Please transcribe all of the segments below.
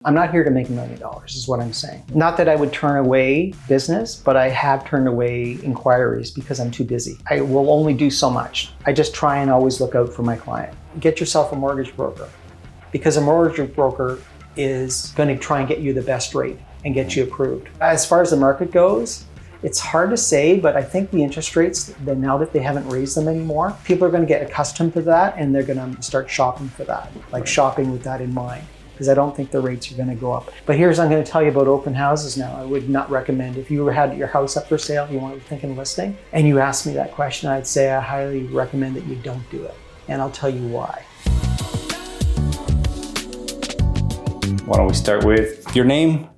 I'm not here to make $1 million is what I'm saying. Not that I would turn away business, but I have turned away inquiries because I'm too busy. I will only do so much. I just try and always look out for my client. Get yourself a mortgage broker, because a mortgage broker is going to try and get you the best rate and get you approved. As far as the market goes, it's hard to say, but I think the interest rates, now that they haven't raised them anymore, people are going to get accustomed to that and they're going to start shopping for that, like shopping with that in mind. Because I don't think the rates are going to go up. But I'm going to tell you about open houses now. I would not recommend, if you had your house up for sale, you want to think in listing, and you asked me that question, I'd say I highly recommend that you don't do it. And I'll tell you why. Why don't we start with your name?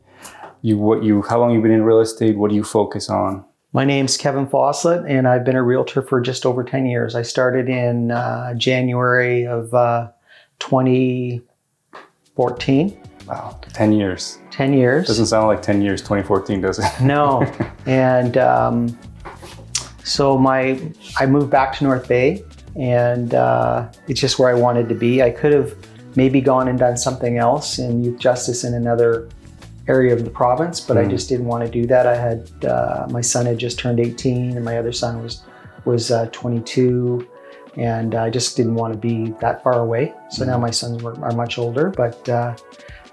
How long you've been in real estate? What do you focus on? My name's Kevin Foslett, and I've been a realtor for just over 10 years. I started in January of 2014. Wow, 10 years. 10 years. Doesn't sound like 10 years, 2014, does it? No. And so I moved back to North Bay, and it's just where I wanted to be. I could have maybe gone and done something else in youth justice in another area of the province, but I just didn't want to do that. I had, my son had just turned 18 and my other son was 22. And I just didn't want to be that far away. So now my sons are much older. But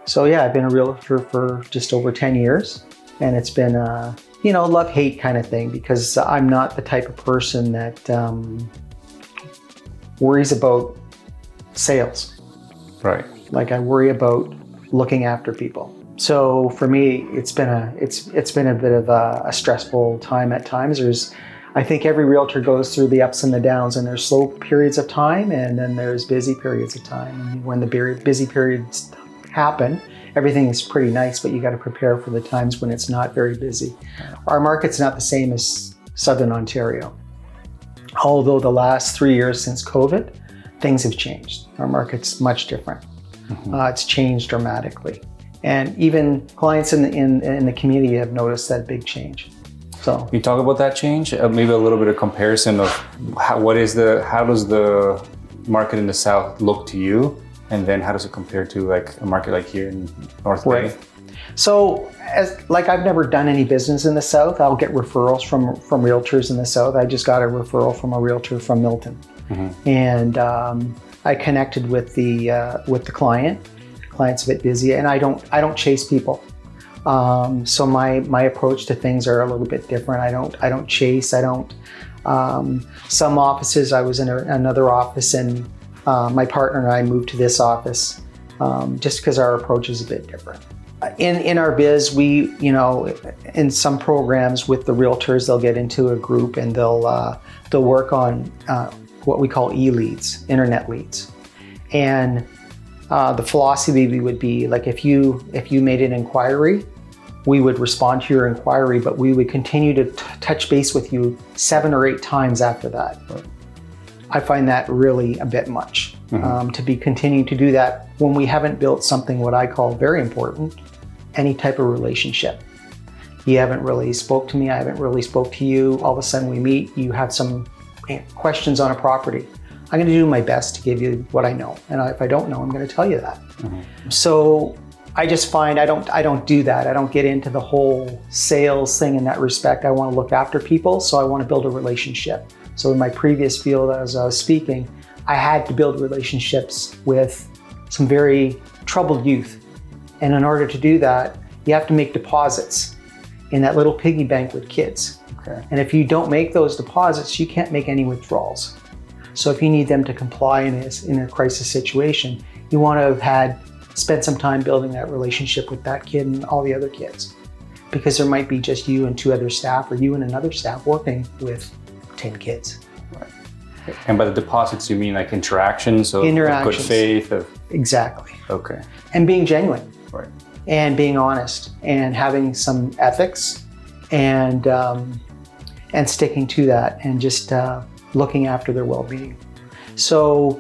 so yeah, I've been a realtor for just over 10 years. And it's been a, love-hate kind of thing, because I'm not the type of person that worries about sales. Right. Like I worry about looking after people. So for me, it's been a bit of a stressful time at times. I think every realtor goes through the ups and the downs, and there's slow periods of time and then there's busy periods of time. And when the busy periods happen, everything is pretty nice, but you got to prepare for the times when it's not very busy. Our market's not the same as Southern Ontario. Although the last 3 years since COVID, things have changed. Our market's much different. It's changed dramatically. And even clients in the community have noticed that big change. So you talk about that change, maybe a little bit of comparison of how does the market in the South look to you, and then how does it compare to like a market like here in North Bay? Right. So I've never done any business in the South. I'll get referrals from realtors in the South. I just got a referral from a realtor from Milton, and I connected with the client. Client's a bit busy, and I don't chase people. So my approach to things are a little bit different. I don't chase. Some offices, I was in another office, and my partner and I moved to this office just because our approach is a bit different. In our biz, we, in some programs with the realtors, they'll get into a group and they'll work on what we call e-leads, internet leads, and the philosophy would be like if you made an inquiry, we would respond to your inquiry, but we would continue to touch base with you 7 or 8 times after that. Right. I find that really a bit much to be continuing to do that when we haven't built something what I call very important, any type of relationship. You haven't really spoke to me, I haven't really spoke to you. All of a sudden we meet, you have some questions on a property. I'm going to do my best to give you what I know, and if I don't know, I'm going to tell you that. So I just find I don't do that. I don't get into the whole sales thing in that respect. I want to look after people, so I want to build a relationship. So in my previous field, as I was speaking, I had to build relationships with some very troubled youth, and in order to do that, you have to make deposits in that little piggy bank with kids. Okay. And if you don't make those deposits, you can't make any withdrawals. So if you need them to comply in a crisis situation, you want to have spent some time building that relationship with that kid and all the other kids. Because there might be just you and 2 other staff, or you and another staff working with 10 kids. Right. And by the deposits, you mean like interactions, of good faith? Exactly. Okay. And being genuine. Right. And being honest, and having some ethics, and sticking to that, and just looking after their well-being. So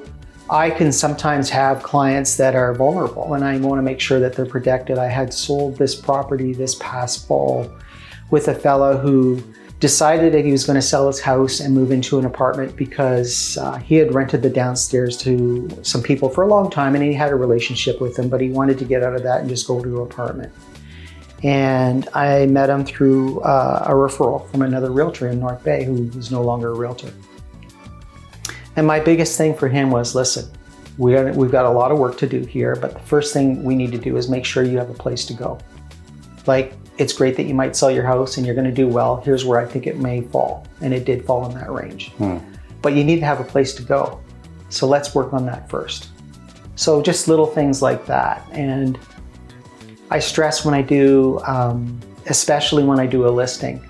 I can sometimes have clients that are vulnerable, and I want to make sure that they're protected. I had sold this property this past fall with a fellow who decided that he was going to sell his house and move into an apartment because he had rented the downstairs to some people for a long time and he had a relationship with them, but he wanted to get out of that and just go to an apartment. And I met him through a referral from another realtor in North Bay who was no longer a realtor. And my biggest thing for him was, listen, we've got a lot of work to do here, but the first thing we need to do is make sure you have a place to go. Like, it's great that you might sell your house and you're going to do well. Here's where I think it may fall. And it did fall in that range. But you need to have a place to go. So let's work on that first. So just little things like that. And I stress when I do, especially when I do a listing,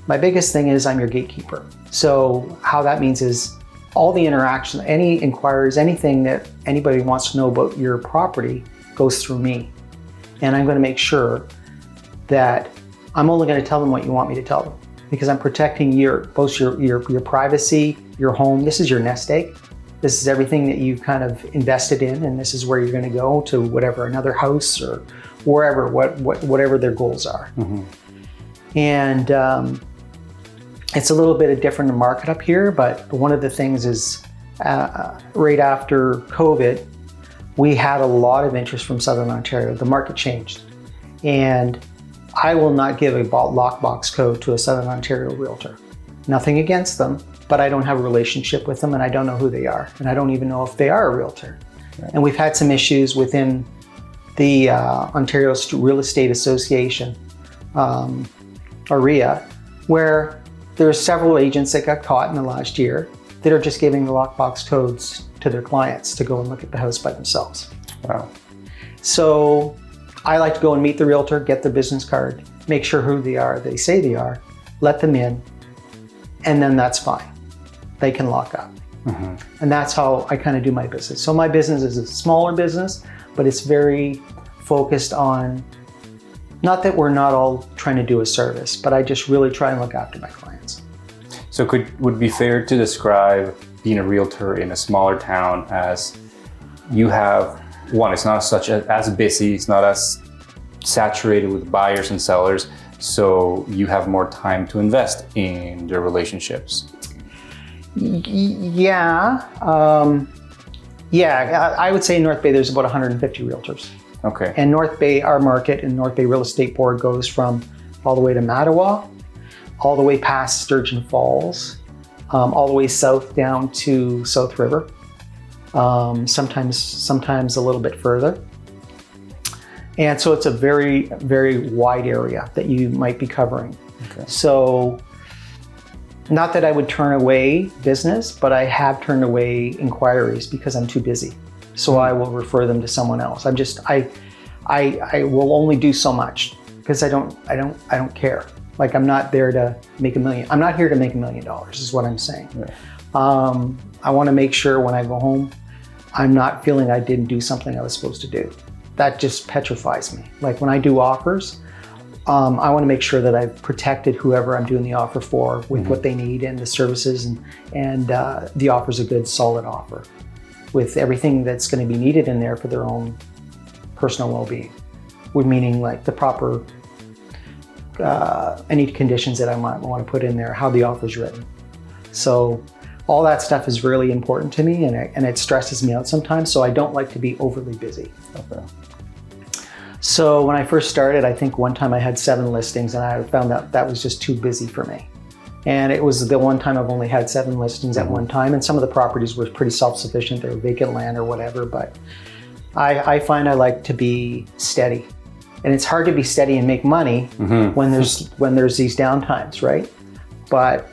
my biggest thing is I'm your gatekeeper. So how that means is all the interaction, any inquiries, anything that anybody wants to know about your property goes through me. And I'm going to make sure that I'm only going to tell them what you want me to tell them, because I'm protecting both your privacy, your home. This is your nest egg. This is everything that you've kind of invested in, and this is where you're going to go to whatever, another house or wherever, whatever their goals are. And it's a little bit of different market up here, but one of the things is right after COVID, we had a lot of interest from Southern Ontario. The market changed, and I will not give a lockbox code to a Southern Ontario realtor. Nothing against them, but I don't have a relationship with them and I don't know who they are. And I don't even know if they are a realtor. Right. And we've had some issues within the Ontario Real Estate Association, AREA, where there's several agents that got caught in the last year that are just giving the lockbox codes to their clients to go and look at the house by themselves. Wow. So I like to go and meet the realtor, get their business card, make sure who they are, they say they are, let them in, and then that's fine. They can lock up. And that's how I kind of do my business. So my business is a smaller business, but it's very focused on, not that we're not all trying to do a service, but I just really try and look after my clients. So would it be fair to describe being a realtor in a smaller town as you have, one, it's not as busy, it's not as saturated with buyers and sellers, so you have more time to invest in your relationships? Yeah. I would say in North Bay there's about 150 realtors. Okay. And North Bay, our market and North Bay Real Estate Board goes from all the way to Mattawa, all the way past Sturgeon Falls, all the way south down to South River. Sometimes a little bit further. And so it's a very, very wide area that you might be covering. Okay. So not that I would turn away business, but I have turned away inquiries because I'm too busy. So I will refer them to someone else. I will only do so much because I don't care. Like, I'm not there to make $1 million. I'm not here to make $1 million is what I'm saying. Yeah. I want to make sure when I go home, I'm not feeling I didn't do something I was supposed to do. That just petrifies me. Like, when I do offers, I want to make sure that I've protected whoever I'm doing the offer for with what they need and the services, and the offer's a good, solid offer with everything that's going to be needed in there for their own personal well-being. Meaning like the proper, any conditions that I might want to put in there, how the offer's written. So all that stuff is really important to me, and it stresses me out sometimes, so I don't like to be overly busy. Okay. So when I first started, I think one time I had 7 listings, and I found that was just too busy for me. And it was the one time I've only had 7 listings at one time, and some of the properties were pretty self-sufficient. They were vacant land or whatever, but I find I like to be steady. And it's hard to be steady and make money when there's these downtimes, right? But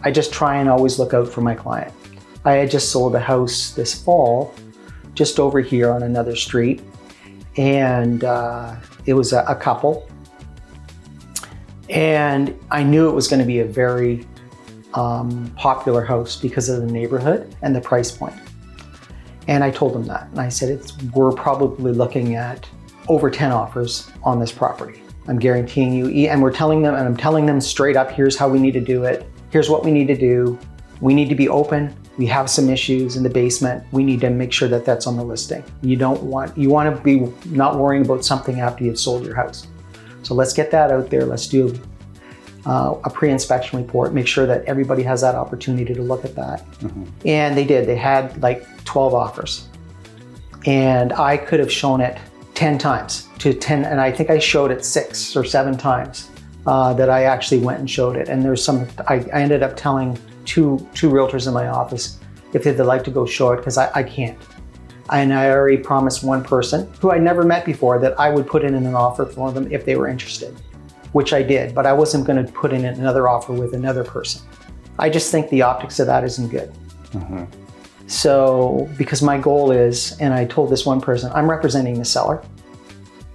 I just try and always look out for my client. I had just sold a house this fall, just over here on another street, and it was a couple. And I knew it was going to be a very popular house because of the neighborhood and the price point. And I told them that. And I said, we're probably looking at over 10 offers on this property. I'm guaranteeing you, and I'm telling them straight up, here's how we need to do it. Here's what we need to do. We need to be open. We have some issues in the basement. We need to make sure that that's on the listing. You want to be not worrying about something after you've sold your house. So let's get that out there. Let's do a pre-inspection report, make sure that everybody has that opportunity to look at that. And they did. They had like 12 offers. And I could have shown it 10 times to 10, and I think I showed it 6 or 7 times that I actually went and showed it. And there's I ended up telling two realtors in my office if they'd like to go show it, because I can't. And I already promised one person who I never met before that I would put in an offer for them if they were interested, which I did, but I wasn't going to put in another offer with another person. I just think the optics of that isn't good. So, because my goal is, and I told this one person, I'm representing the seller.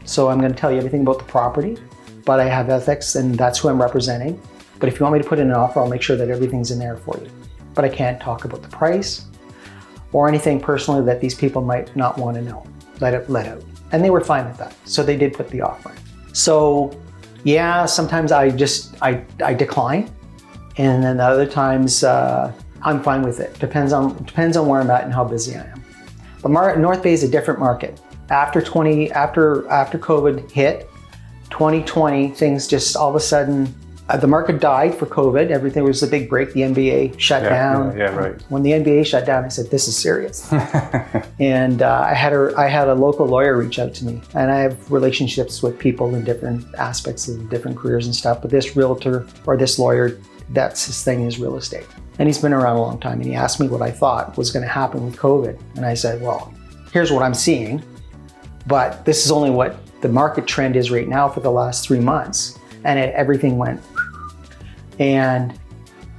So I'm going to tell you everything about the property, but I have ethics and that's who I'm representing. But if you want me to put in an offer, I'll make sure that everything's in there for you. But I can't talk about the price or anything personally that these people might not want to know. Let out. And they were fine with that. So they did put the offer in. So yeah, sometimes I decline. And then other times I'm fine with it. Depends on where I'm at and how busy I am. But North Bay is a different market. After COVID hit, 2020, things just all of a sudden, the market died for COVID. Everything was a big break. The NBA shut down. Yeah, right. When the NBA shut down, I said, this is serious. And I had a local lawyer reach out to me, and I have relationships with people in different aspects of different careers and stuff. But this realtor or this lawyer, that's his thing, is real estate. And he's been around a long time. And he asked me what I thought was going to happen with COVID. And I said, well, here's what I'm seeing. But this is only what the market trend is right now for the last 3 months. And everything went. And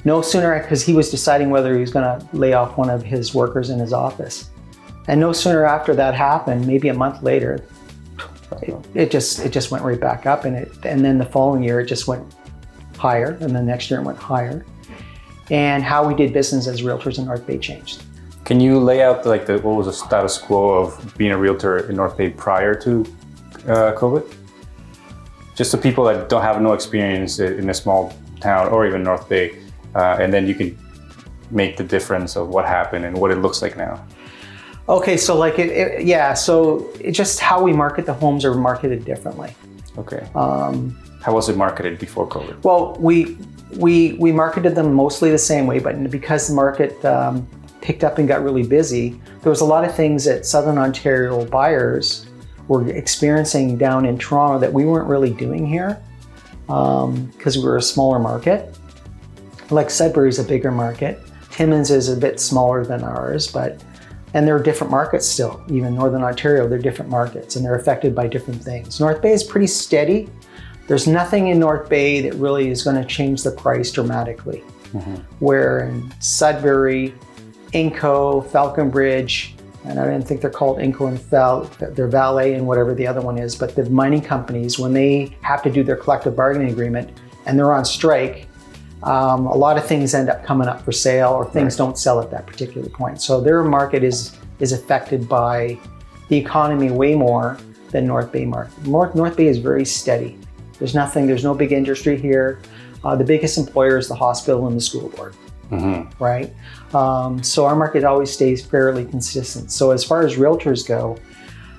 no sooner, because he was deciding whether he was going to lay off one of his workers in his office. And no sooner after that happened, maybe a month later, it just went right back up. And then the following year, it just went higher. And the next year it went higher. And how we did business as realtors in North Bay changed. Can you lay out what was the status quo of being a realtor in North Bay prior to COVID? Just the people that don't have no experience in a small town or even North Bay, and then you can make the difference of what happened and what it looks like now. Okay, so so it just how we market the homes are marketed differently. Okay. How was it marketed before COVID? Well, we marketed them mostly the same way, but because the market picked up and got really busy, there was a lot of things that Southern Ontario buyers were experiencing down in Toronto that we weren't really doing here because we were a smaller market. Like Sudbury's a bigger market. Timmins is a bit smaller than ours, and they're different markets still. Even Northern Ontario, they're different markets and they're affected by different things. North Bay is pretty steady. There's nothing in North Bay that really is going to change the price dramatically. Where in Sudbury, Inco, Falconbridge, and I don't think they're called Inco and they're Valet and whatever the other one is, but the mining companies, when they have to do their collective bargaining agreement and they're on strike, a lot of things end up coming up for sale or things don't sell at that particular point. So their market is affected by the economy way more than North Bay market. North Bay is very steady. There's no big industry here. The biggest employer is the hospital and the school board, right? So our market always stays fairly consistent. So as far as realtors go,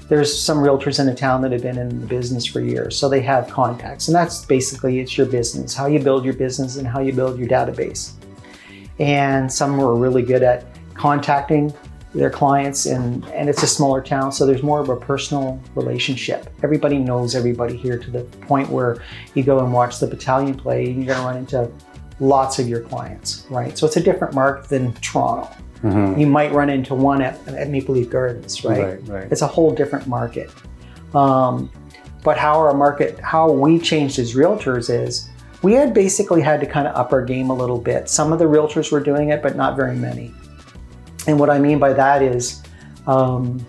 there's some realtors in the town that have been in the business for years. So they have contacts, and that's basically, it's your business, how you build your business and how you build your database. And some were really good at contacting their clients, and it's a smaller town, so there's more of a personal relationship. Everybody knows everybody here to the point where you go and watch the Battalion play and you're gonna run into lots of your clients, right? So it's a different market than Toronto. You might run into one at Maple Leaf Gardens, right? It's a whole different market. But how we changed as realtors is we had basically had to kind of up our game a little bit. Some of the realtors were doing it, but not very many. And what I mean by that is, and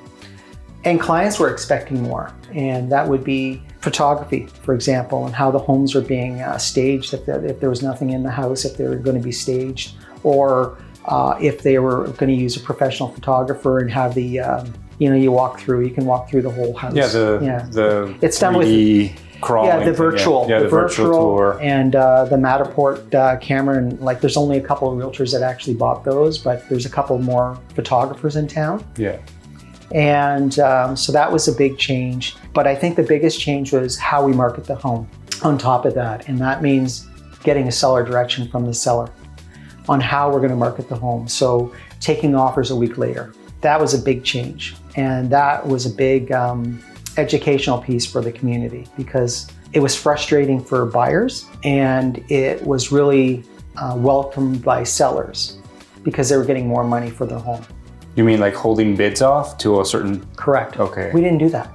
clients were expecting more, and that would be photography, for example, and how the homes are being staged, if there was nothing in the house, if they were going to be staged, or if they were going to use a professional photographer and have the, you can walk through the whole house. The it's done with crawling. The virtual tour. And the Matterport camera, and there's only a couple of realtors that actually bought those, but there's a couple more photographers in town. And so that was a big change. But I think the biggest change was how we market the home on top of that. And that means getting a seller direction from the seller on how we're going to market the home. So taking offers a week later. That was a big change. And that was a big educational piece for the community because it was frustrating for buyers and it was really welcomed by sellers because they were getting more money for their home. You mean like holding bids off to a certain... Correct. Okay. We didn't do that.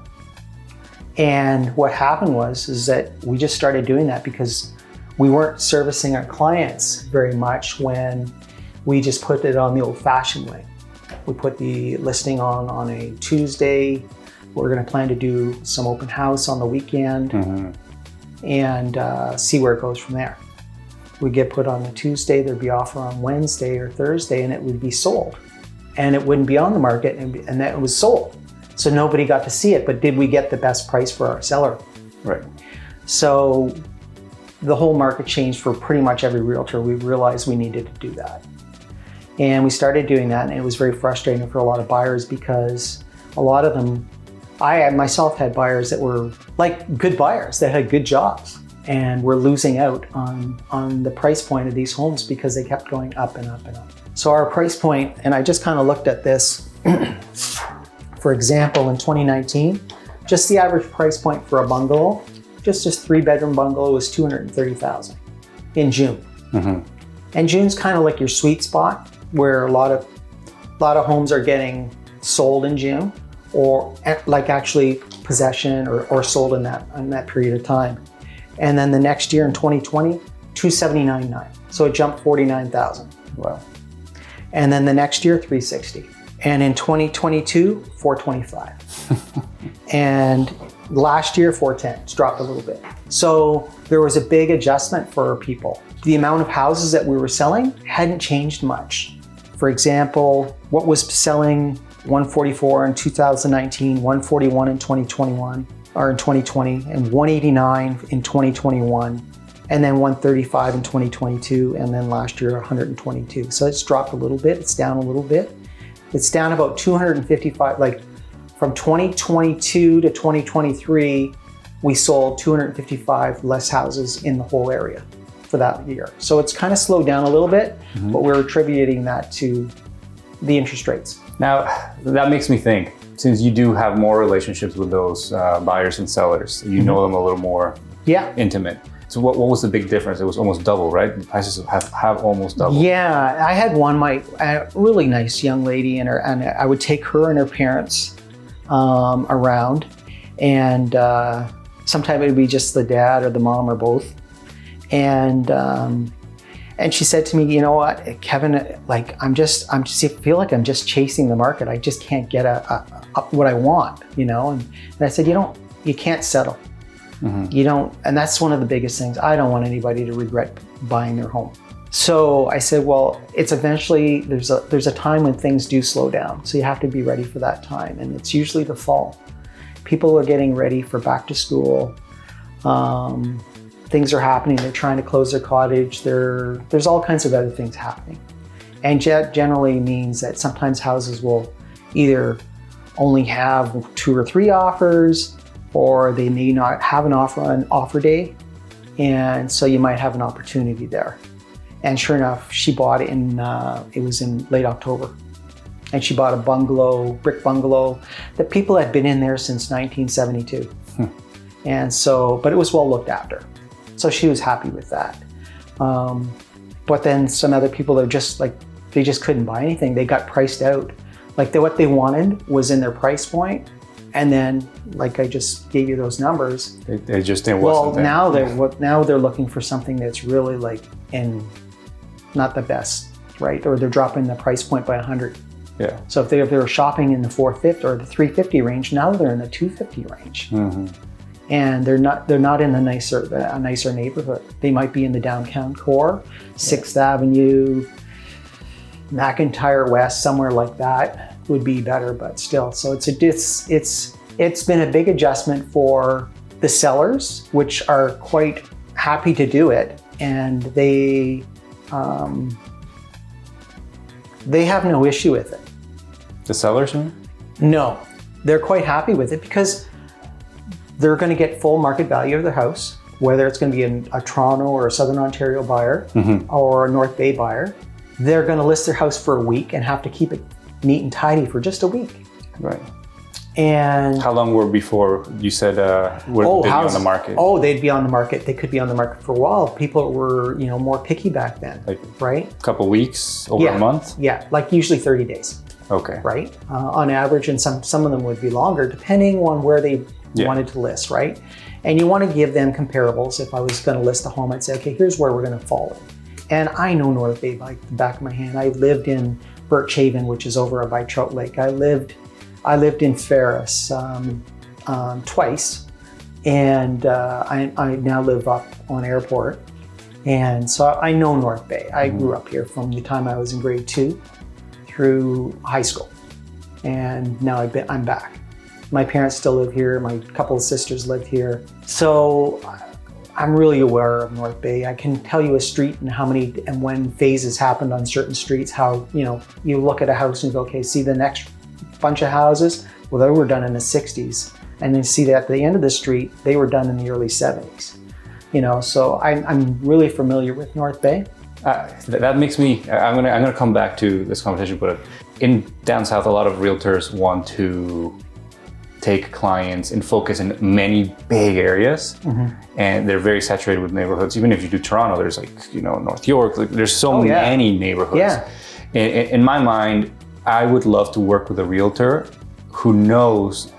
And what happened is that we just started doing that because we weren't servicing our clients very much when we just put it on the old-fashioned way. We put the listing on a Tuesday. We're going to plan to do some open house on the weekend and see where it goes from there. We get put on a Tuesday, there'd be offer on Wednesday or Thursday, and it would be sold. And it wouldn't be on the market, and then it was sold. So nobody got to see it, but did we get the best price for our seller? Right. So the whole market changed for pretty much every realtor. We realized we needed to do that. And we started doing that, and it was very frustrating for a lot of buyers because a lot of them, I myself had buyers that were like good buyers that had good jobs and were losing out on the price point of these homes because they kept going up and up and up. So our price point, and I just kind of looked at this, for example, in 2019, just the average price point for a bungalow, just a 3-bedroom bungalow was $230,000 in June. And June's kind of like your sweet spot where a lot of homes are getting sold in June or like actually possession or sold in that period of time. And then the next year in 2020, $279,900. So it jumped $49,000. Wow. And then the next year, $360,000. And in 2022, $425,000. And last year, $410,000. It's dropped a little bit. So there was a big adjustment for people. The amount of houses that we were selling hadn't changed much. For example, what was selling 144 in 2019, 141 in 2021, or in 2020, and 189 in 2021, and then 135 in 2022, and then last year 122. So it's dropped a little bit, it's down a little bit. It's down about 255, like from 2022 to 2023, we sold 255 less houses in the whole area for that year. So it's kind of slowed down a little bit, but we're attributing that to the interest rates. Now, that makes me think, since you do have more relationships with those buyers and sellers, you know them a little more intimate. So what was the big difference? It was almost double, right? The prices have almost doubled. Yeah, I had one, a really nice young lady, and I would take her and her parents around, and sometimes it would be just the dad or the mom or both. And she said to me, you know what, Kevin, like I feel like I'm just chasing the market. I just can't get what I want, you know? And I said, you can't settle. You don't, and that's one of the biggest things. I don't want anybody to regret buying their home. So I said, well, it's eventually, there's a time when things do slow down. So you have to be ready for that time. And it's usually the fall. People are getting ready for back to school. Things are happening. They're trying to close their cottage. There's all kinds of other things happening. And that generally means that sometimes houses will either only have 2 or 3 offers, or they may not have an offer on offer day. And so you might have an opportunity there. And sure enough, she bought it it was in late October. And she bought a bungalow, brick bungalow, that people had been in there since 1972. And so, but it was well looked after. So she was happy with that. But then some other people are just like, they just couldn't buy anything. They got priced out. Like what they wanted was in their price point. And then, like I just gave you those numbers. They just didn't. Well, now they're looking for something that's really like not the best, right? Or they're dropping the price point by 100. Yeah. So if they were shopping in the 450 or the 350 range, now they're in the 250 range. And they're not in a nicer neighborhood. They might be in the downtown core, 6th Avenue, McIntyre West, somewhere like that would be better, but still. So it's been a big adjustment for the sellers, which are quite happy to do it, and they have no issue with it. The sellers, man? No, they're quite happy with it because they're going to get full market value of their house, whether it's going to be a Toronto or a Southern Ontario buyer or a North Bay buyer, they're going to list their house for a week and have to keep it neat and tidy for just a week. Right. And how long were before you said they'd be on the market? Oh, they'd be on the market. They could be on the market for a while. People were, more picky back then, like right? A couple weeks, over a month? Yeah, like usually 30 days. Okay. Right? On average, and some of them would be longer, depending on where they wanted to list, right? And you want to give them comparables. If I was going to list a home, I'd say, okay, here's where we're going to fall in. And I know North Bay like the back of my hand. I lived in Birch Haven, which is over by Trout Lake. I lived in Ferris twice, and I now live up on Airport. And so I know North Bay. I grew up here from the time I was in grade 2 through high school. And now I'm back. My parents still live here. My couple of sisters live here. So I'm really aware of North Bay. I can tell you a street and how many and when phases happened on certain streets, how, you look at a house and go, okay, see the next bunch of houses? Well, they were done in the 60s. And then see that at the end of the street, they were done in the early 70s. So I'm really familiar with North Bay. That makes me, I'm gonna come back to this conversation, but in down south, a lot of realtors want to take clients and focus in many big areas, and they're very saturated with neighborhoods. Even if you do Toronto, there's North York, there's so many neighborhoods. Yeah. In my mind, I would love to work with a realtor who knows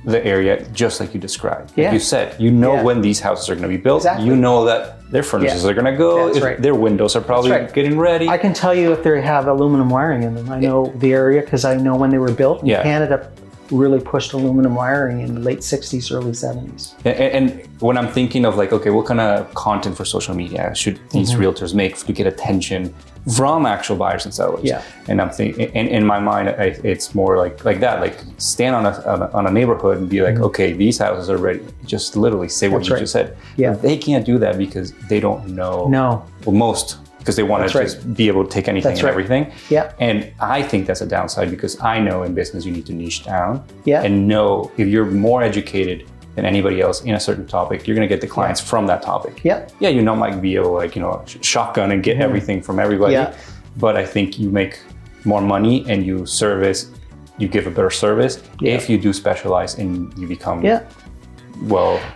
the area just like you described. Like you said, when these houses are going to be built. Exactly. You know that their furnaces are going to go. Their windows are probably getting ready. I can tell you if they have aluminum wiring in them. I know the area because I know when they were built. Canada really pushed aluminum wiring in the late 60s, early 70s. And when I'm thinking of okay, what kind of content for social media should these realtors make to get attention from actual buyers and sellers? Yeah. And I'm thinking, in my mind, it's more like that, stand on a neighborhood and be like, okay, these houses are ready. Just literally say what you just said. Yeah. But they can't do that because they don't know. No. Well, most. Because they want to just be able to take anything and everything. Yeah. And I think that's a downside because I know in business you need to niche down and know if you're more educated than anybody else in a certain topic, you're going to get the clients from that topic. Yeah. Yeah, you might be able to shotgun and get everything from everybody. Yeah. But I think you make more money and you give a better service if you do specialize and you become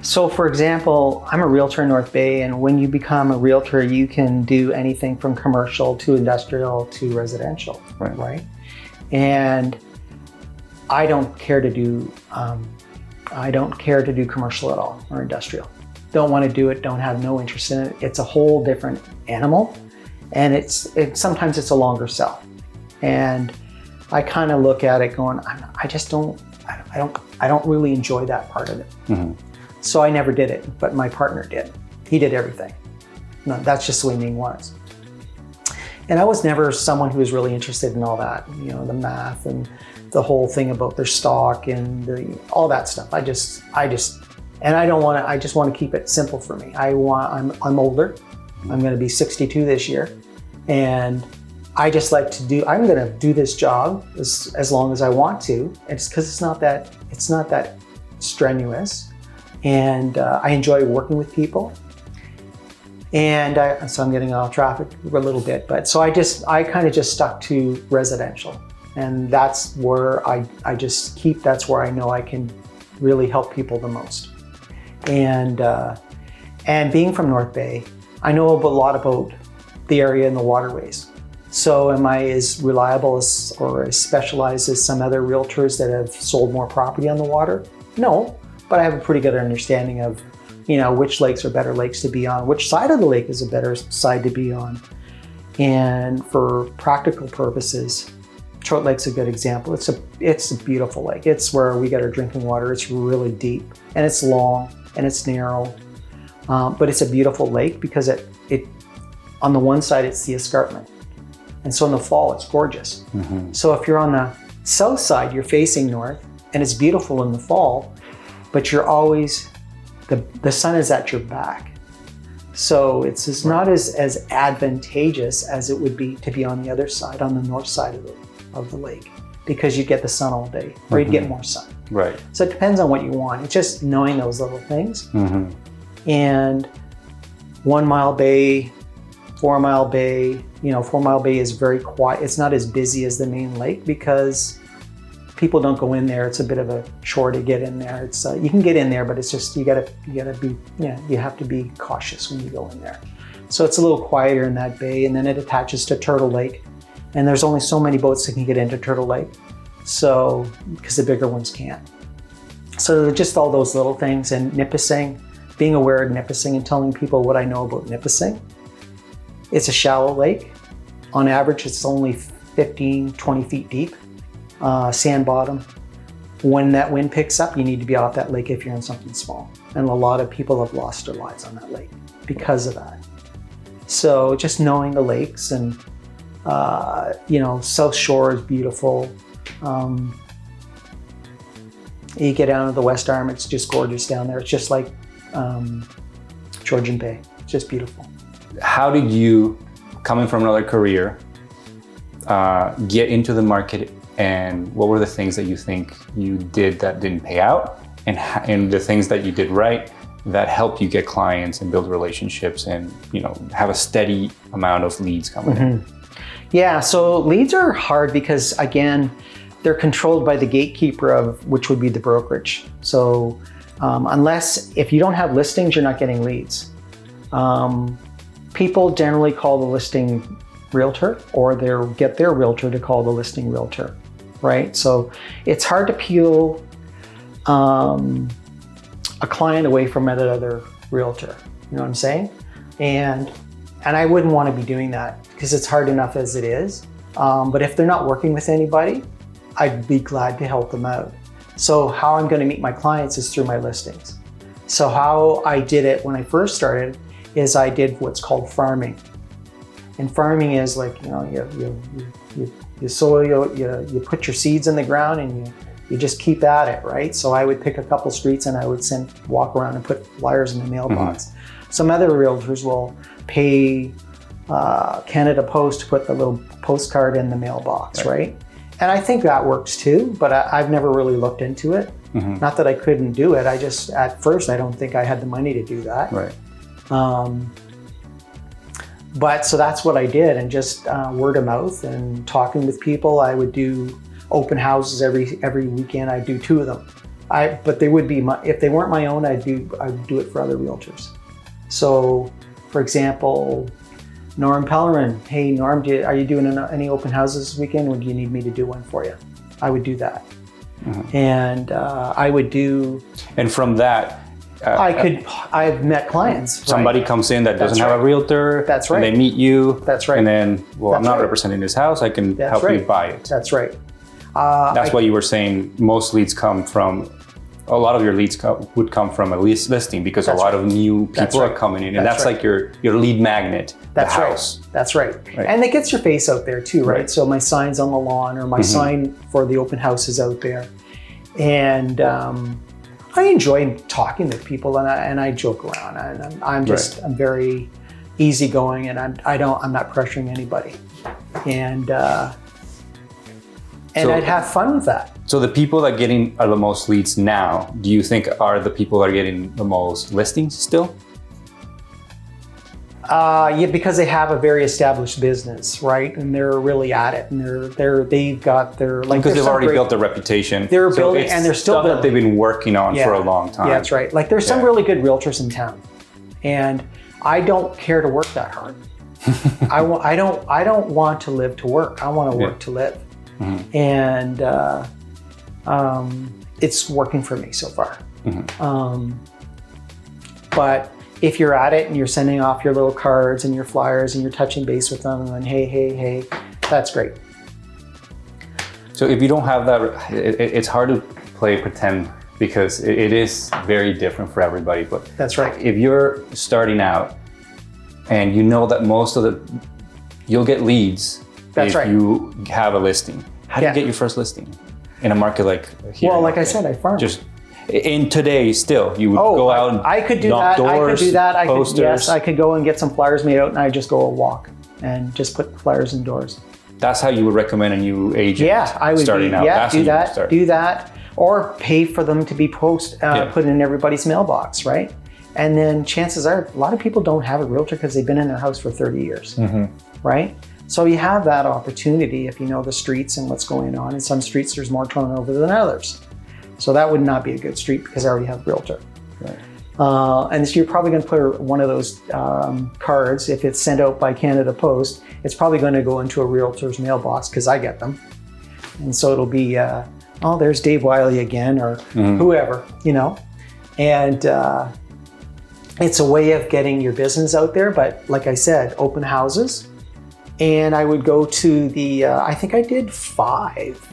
So for example, I'm a realtor in North Bay, and when you become a realtor, you can do anything from commercial to industrial to residential, right? And I don't care to do commercial at all or industrial. Don't want to do it, don't have no interest in it. It's a whole different animal, and sometimes it's a longer sell. And I kind of look at it going, I don't really enjoy that part of it. So I never did it, but my partner did. He did everything. No, that's just the way Ming was. And I was never someone who was really interested in all that, the math and the whole thing about their stock and all that stuff. I just want to keep it simple for me. I'm older. I'm going to be 62 this year. And I just like I'm going to do this job as long as I want to. It's because it's not that strenuous. And I enjoy working with people. And so I'm getting off topic a little bit, but so I kind of just stuck to residential. And that's where that's where I know I can really help people the most. And being from North Bay, I know a lot about the area and the waterways. So am I as reliable or as specialized as some other realtors that have sold more property on the water? No, but I have a pretty good understanding of, which lakes are better lakes to be on, which side of the lake is a better side to be on. And for practical purposes, Trout Lake's a good example. It's a beautiful lake. It's where we get our drinking water. It's really deep and it's long and it's narrow, but it's a beautiful lake because it on the one side it's the escarpment, and so in the fall it's gorgeous. So if you're on the south side, you're facing north, and it's beautiful in the fall, but you're always the sun is at your back. So it's not as advantageous as it would be to be on the other side, on the north side of the lake, because you get the sun all day, or you'd get more sun. Right. So it depends on what you want. It's just knowing those little things. And 1 Mile Bay, 4 Mile Bay, 4 Mile Bay is very quiet. It's not as busy as the main lake because people don't go in there. It's a bit of a chore to get in there. It's you can get in there, but it's just you gotta be you have to be cautious when you go in there. So it's a little quieter in that bay, and then it attaches to Turtle Lake, and there's only so many boats that can get into Turtle Lake, so because the bigger ones can't. So just all those little things. And Nipissing, being aware of Nipissing and telling people what I know about Nipissing. It's a shallow lake. On average, it's only 15, 20 feet deep. Sand bottom. When that wind picks up, you need to be off that lake if you're in something small. And a lot of people have lost their lives on that lake because of that. So just knowing the lakes and, South Shore is beautiful. You get down to the West Arm, it's just gorgeous down there. It's just like Georgian Bay. It's just beautiful. How did you, coming from another career, get into the market, and what were the things that you think you did that didn't pay out, and the things that you did right that helped you get clients and build relationships and have a steady amount of leads coming in? Yeah, so leads are hard because again, they're controlled by the gatekeeper of which would be the brokerage. So if you don't have listings, you're not getting leads. People generally call the listing realtor, or get their realtor to call the listing realtor, right? So it's hard to peel a client away from another realtor. You know what I'm saying? And I wouldn't want to be doing that because it's hard enough as it is. But if they're not working with anybody, I'd be glad to help them out. So how I'm going to meet my clients is through my listings. So how I did it when I first started is I did what's called farming. And farming is like, you soil, you put your seeds in the ground and you just keep at it, right? So I would pick a couple streets and I would walk around and put flyers in the mailbox. Some other realtors will pay Canada Post to put the little postcard in the mailbox, right? And I think that works too, but I've never really looked into it. Not that I couldn't do it, at first I don't think I had the money to do that. Right. But so that's what I did, and just word of mouth and talking with people. I would do open houses every weekend. I'd do 2 of them. But they would be if they weren't my own, I'd do it for other realtors. So, for example, Norm Pellerin. Hey Norm, are you doing any open houses this weekend, or do you need me to do one for you? I would do that, and I would do. And from that. I've met clients. Somebody comes in that doesn't have a realtor. That's right. And they meet you. That's right. And then, I'm not representing this house. I can help you buy it. That's right. That's why you were saying most leads a lot of your leads would come from a listing because a lot of new people are coming in, and that's like your lead magnet. That's the right. house. That's right. And it gets your face out there too, right? So my sign's on the lawn, or my sign for the open house is out there, and I enjoy talking with people, and I joke around, and I'm very easygoing, and I'm not pressuring anybody, and I'd have fun with that. So the people that are the most leads now, do you think are the people that are getting the most listings still? Yeah, because they have a very established business, right? And they're really at it, and they've got their because they've already built their reputation. They're building, and they're still building. That they've been working on for a long time. Yeah, that's right. Like there's some really good realtors in town, and I don't care to work that hard. I don't want to live to work. I want to work to live, and it's working for me so far. But if you're at it and you're sending off your little cards and your flyers and you're touching base with them and hey, that's great. So if you don't have that, it's hard to play pretend because it is very different for everybody. But that's right. If you're starting out and you know that you'll get leads if you have a listing. How do you get your first listing in a market like here? Well, like I said, I farm. Just in today, still, you would go out and I could do knock that. doors, I could do that. posters. I could go and get some flyers made out, and I just go a walk and just put flyers indoors. That's how you would recommend a new agent I would starting out. Yeah, do that, or pay for them to be put in everybody's mailbox, right? And then chances are a lot of people don't have a realtor because they've been in their house for 30 years, right? So you have that opportunity if you know the streets and what's going on. In some streets, there's more turnover than others. So that would not be a good street because I already have a realtor. Right. And so you're probably going to put one of those cards, if it's sent out by Canada Post, it's probably going to go into a realtor's mailbox because I get them. And so it'll be, oh, there's Dave Wiley again, or whoever, you know. And it's a way of getting your business out there. But like I said, open houses. And I would go to the, I think I did 5.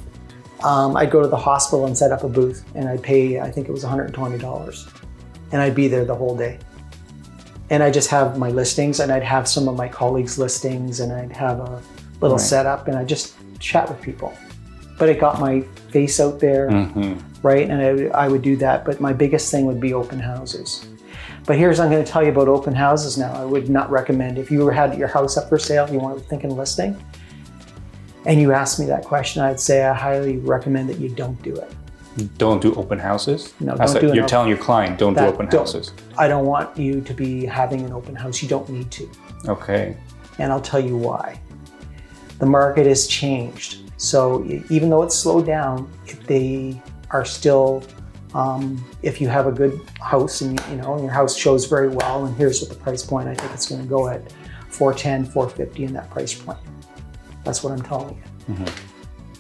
I'd go to the hospital and set up a booth, and I'd pay, I think it was $120. And I'd be there the whole day. And I just have my listings, and I'd have some of my colleagues' listings, and I'd have a little setup, and I'd just chat with people. But it got my face out there, right? And I would do that. But my biggest thing would be open houses. But I'm going to tell you about open houses now. I would not recommend, if you had your house up for sale, you want to think in listing, and you asked me that question, I'd say I highly recommend that you don't do it. Don't do open houses? No, don't do it. You're telling your client, don't do open houses. I don't want you to be having an open house. You don't need to. Okay. And I'll tell you why. The market has changed. So even though it's slowed down, they are still, if you have a good house and your house shows very well, and here's what the price point, I think it's going to go at $410, $450 in that price point. That's what I'm telling you.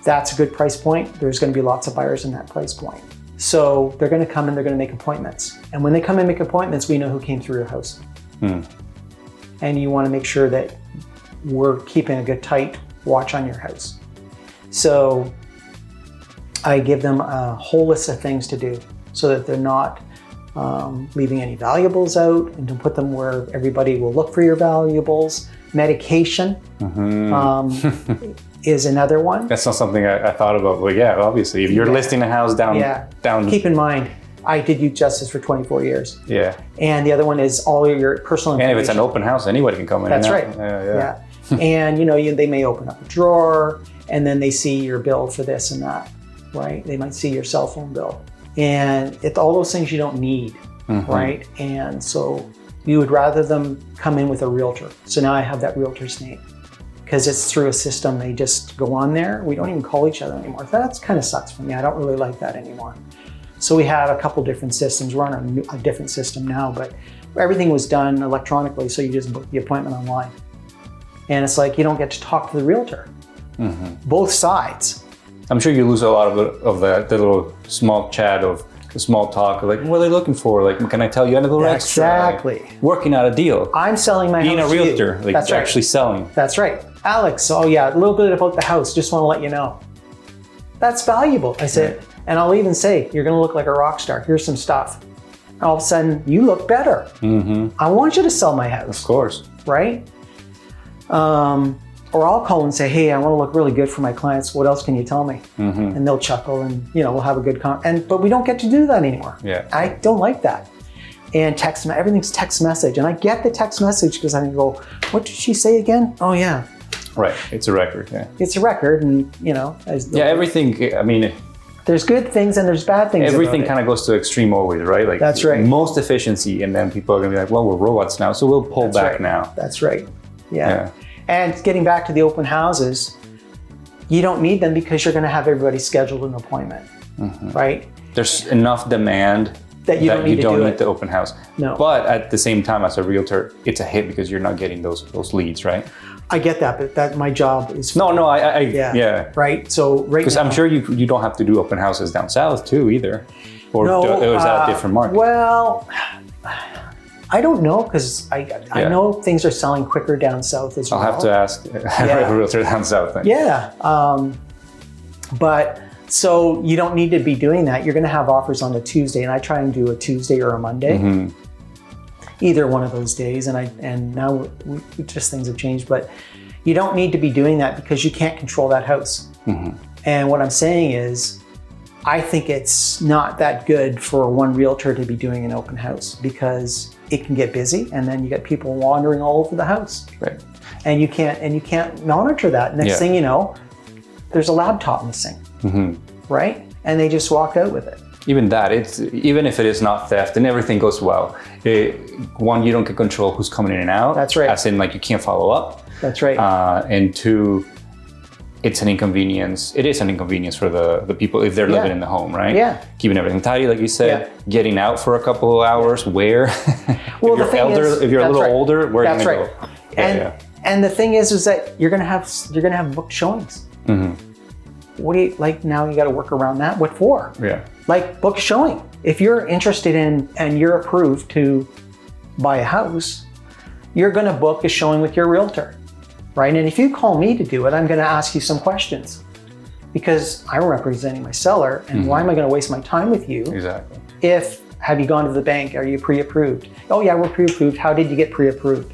That's a good price point. There's going to be lots of buyers in that price point. So they're going to come and they're going to make appointments. And when they come and make appointments, we know who came through your house. And you want to make sure that we're keeping a good tight watch on your house. So I give them a whole list of things to do so that they're not leaving any valuables out, and to put them where everybody will look for your valuables. Medication is another one. That's not something I thought about, but yeah, obviously, if you're listing a house down. Keep in mind, I did youth justice for 24 years. Yeah. And the other one is all your personal information. And if it's an open house, anybody can come in. That's right. Yeah. And they may open up a drawer, and then they see your bill for this and that, right? They might see your cell phone bill. And it's all those things you don't need, right? And so you would rather them come in with a realtor. So now I have that realtor's name because it's through a system. They just go on there. We don't even call each other anymore. That kind of sucks for me. I don't really like that anymore. So we have a couple different systems. We're on a different system now, but everything was done electronically. So you just book the appointment online. And it's like you don't get to talk to the realtor. Both sides. I'm sure you lose a lot of the little small chat of the small talk, like, what are they looking for? Like, can I tell you a little extra? Exactly. Like, working out a deal. I'm selling my house. Being a realtor, like That's right. actually selling. That's right. Alex, oh yeah, a little bit about the house. Just want to let you know. That's valuable. I said, and I'll even say, you're going to look like a rock star. Here's some stuff. And all of a sudden, you look better. I want you to sell my house. Of course. Right? Or I'll call and say, hey, I want to look really good for my clients. What else can you tell me? And they'll chuckle, and we'll have a good but we don't get to do that anymore. Yeah. I don't like that. And everything's text message. And I get the text message because I can go, what did she say again? Oh yeah. Right. It's a record. Yeah. It's a record, and everything. I mean, there's good things and there's bad things. Everything kind of goes to extreme always, right? Like that's right. Most efficiency, and then people are gonna be like, well, we're robots now, so we'll pull back now. That's right. Yeah. And getting back to the open houses, you don't need them because you're going to have everybody scheduled an appointment, right? There's enough demand that you don't need the open house. No. But at the same time, as a realtor, it's a hit because you're not getting those leads, right? I get that, but that my job is. Yeah. Right. So because I'm sure you don't have to do open houses down south too either, or is that a different market? Well, I don't know, because I know things are selling quicker down south as well. I'll have to ask a realtor down south then. Yeah. But so you don't need to be doing that. You're going to have offers on a Tuesday, and I try and do a Tuesday or a Monday, either one of those days. And now just things have changed, but you don't need to be doing that because you can't control that house. And what I'm saying is, I think it's not that good for one realtor to be doing an open house because it can get busy, and then you get people wandering all over the house. Right. And you can't monitor that. Next thing you know, there's a laptop missing. Right? And they just walk out with it. Even that, even if it is not theft and everything goes well, one, you don't get control who's coming in and out. That's right. As in, like, you can't follow up. That's right. And two, it's an inconvenience. It is an inconvenience for the people if they're living in the home, right? Yeah. Keeping everything tidy, like you said. Getting out for a couple of hours. Where? Well, if you're a little older, where are you gonna go? And the thing is that you're gonna have booked showings. Mm-hmm. What do you like now? You got to work around that. What for? Yeah. Like, book a showing. If you're interested in and you're approved to buy a house, you're going to book a showing with your realtor, right? And if you call me to do it, I'm going to ask you some questions because I'm representing my seller, and why am I going to waste my time with you? Exactly. Have you gone to the bank? Are you pre-approved? Oh yeah, we're pre-approved. How did you get pre-approved?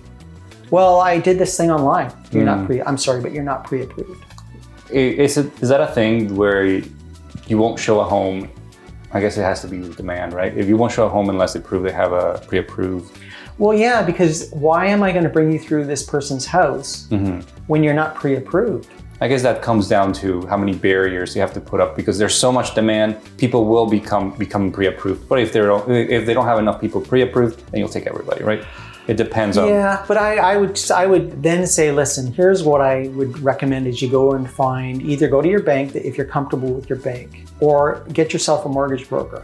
Well, I did this thing online. You're not I'm sorry, but you're not pre-approved. Is that a thing where you won't show a home? I guess it has to be with demand, right? If you won't show a home unless they prove they have a pre-approved. Well, yeah, because why am I going to bring you through this person's house when you're not pre-approved? I guess that comes down to how many barriers you have to put up, because there's so much demand, people will become pre-approved. But if they don't have enough people pre-approved, then you'll take everybody, right? It depends on. Yeah, but I would then say, listen, here's what I would recommend is you go and either go to your bank if you're comfortable with your bank, or get yourself a mortgage broker,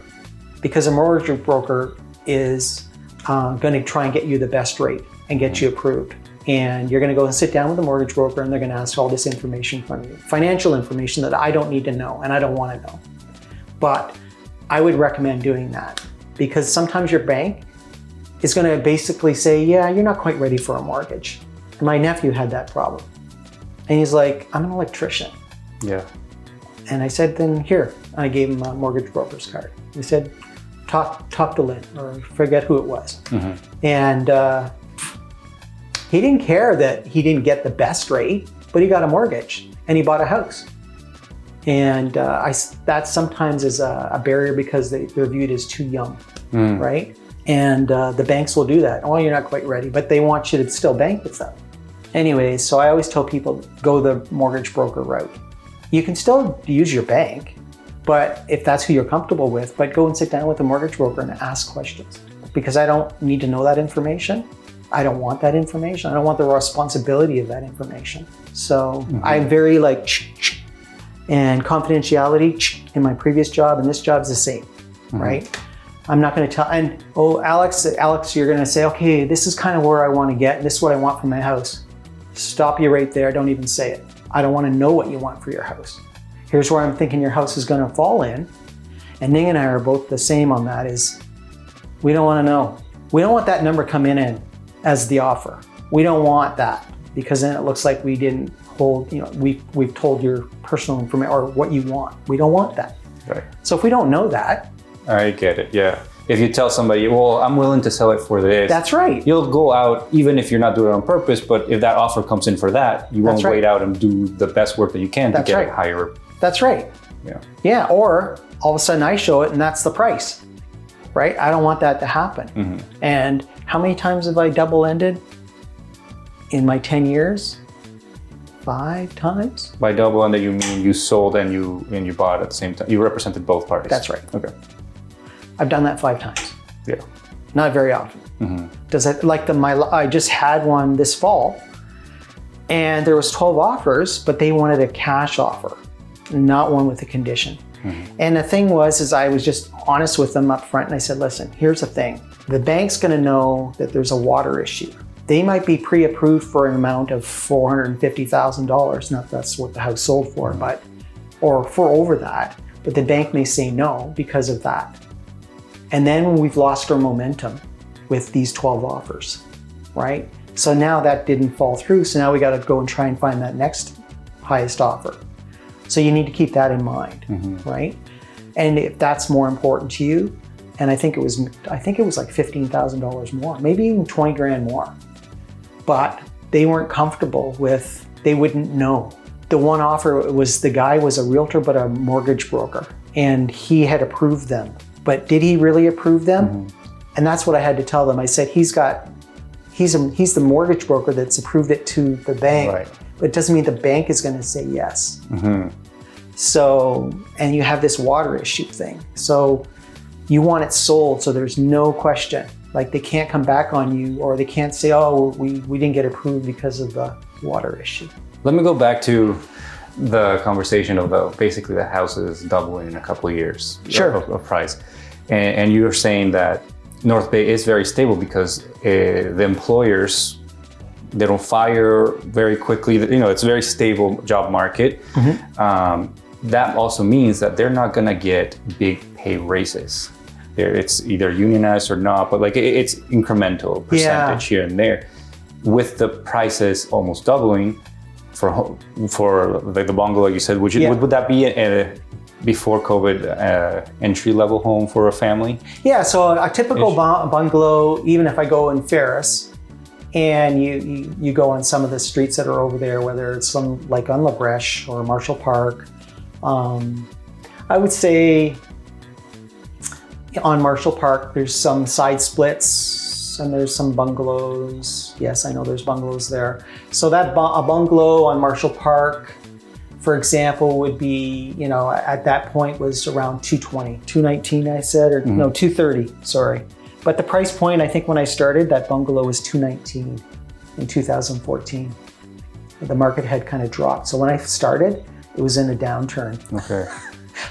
because a mortgage broker is going to try and get you the best rate and get you approved. And you're going to go and sit down with a mortgage broker, and they're going to ask all this information from you, financial information that I don't need to know and I don't want to know. But I would recommend doing that, because sometimes your bank is going to basically say, yeah, you're not quite ready for a mortgage. My nephew had that problem. And he's like, I'm an electrician. Yeah. And I said, then here. I gave him a mortgage broker's card. He said, talk to Lynn, or forget who it was. And he didn't care that he didn't get the best rate, but he got a mortgage and he bought a house. And that sometimes is a barrier, because they're viewed as too young, right? And the banks will do that. Oh, you're not quite ready, but they want you to still bank with them. Anyways, so I always tell people, go the mortgage broker route. You can still use your bank, but if that's who you're comfortable with, but go and sit down with a mortgage broker and ask questions, because I don't need to know that information. I don't want that information. I don't want the responsibility of that information. So I'm very and confidentiality in my previous job, and this job is the same, right? I'm not going to tell, and Alex, you're going to say, okay, this is kind of where I want to get, and this is what I want for my house. Stop you right there. Don't even say it. I don't want to know what you want for your house. Here's where I'm thinking your house is going to fall in. And Ning and I are both the same on that, is we don't want to know. We don't want that number come in as the offer. We don't want that, because then it looks like we didn't hold, we've told your personal information or what you want. We don't want that. Right. So if we don't know that, I get it, yeah. If you tell somebody, well, I'm willing to sell it for this. That's right. You'll go out, even if you're not doing it on purpose, but if that offer comes in for that, you won't wait out and do the best work that you can to get it higher. That's right. Yeah. Yeah, or all of a sudden I show it and that's the price, right? I don't want that to happen. And how many times have I double-ended in my 10 years? 5 times. By double-ended, you mean you sold and you bought at the same time. You represented both parties. That's right. Okay. I've done that 5 times. Yeah. Not very often. I just had one this fall, and there was 12 offers, but they wanted a cash offer, not one with a condition. And the thing was, I was just honest with them up front, and I said, listen, here's the thing. The bank's going to know that there's a water issue. They might be pre-approved for an amount of $450,000. Not that's what the house sold for, or for over that. But the bank may say no because of that. And then we've lost our momentum with these 12 offers, right? So now that didn't fall through. So now we got to go and try and find that next highest offer. So you need to keep that in mind, right? And if that's more important to you, and I think it was like $15,000 more, maybe even 20 grand more. But they weren't comfortable with, they wouldn't know. The one offer was, the guy was a realtor, but a mortgage broker, and he had approved them. But did he really approve them? And that's what I had to tell them. I said, he's the mortgage broker that's approved it to the bank, but it doesn't mean the bank is going to say yes. So, and you have this water issue thing. So You want it sold so there's no question. Like they can't come back on you, or they can't say, oh, we didn't get approved because of the water issue. Let me go back to the conversation of basically the houses doubling in a couple of years of price. And you're saying that North Bay is very stable because the employers, they don't fire very quickly. You know, it's a very stable job market. That also means that they're not gonna get big pay raises. It's either unionized or not, but like it's incremental percentage here and there. With the prices almost doubling for like the bungalow, like you said, would that be a before COVID entry level home for a family? Yeah, so a typical bungalow, even if I go in Ferris, and you go on some of the streets that are over there, whether it's some like on La Breche or Marshall Park, I would say on Marshall Park, there's some side splits and there's some bungalows. Yes, I know there's bungalows there. So that a bungalow on Marshall Park, for example, would be, you know, at that point was around 220, 219 I said, or no, 230, sorry. But the price point, I think when I started, that bungalow was 219 in 2014. The market had kind of dropped. So when I started, it was in a downturn. Okay.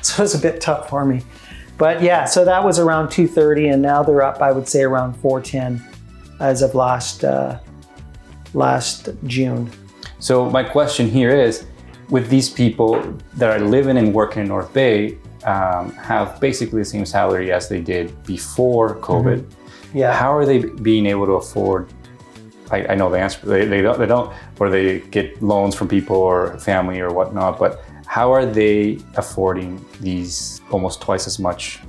So it was a bit tough for me. But yeah, so that was around 230, and now they're up, I would say, around 410 as of last June. So my question here is, with these people that are living and working in North Bay, have basically the same salary as they did before COVID. Yeah. How are they being able to afford? I know the answer. They don't, or they get loans from people or family or whatnot. But how are they affording these almost twice as much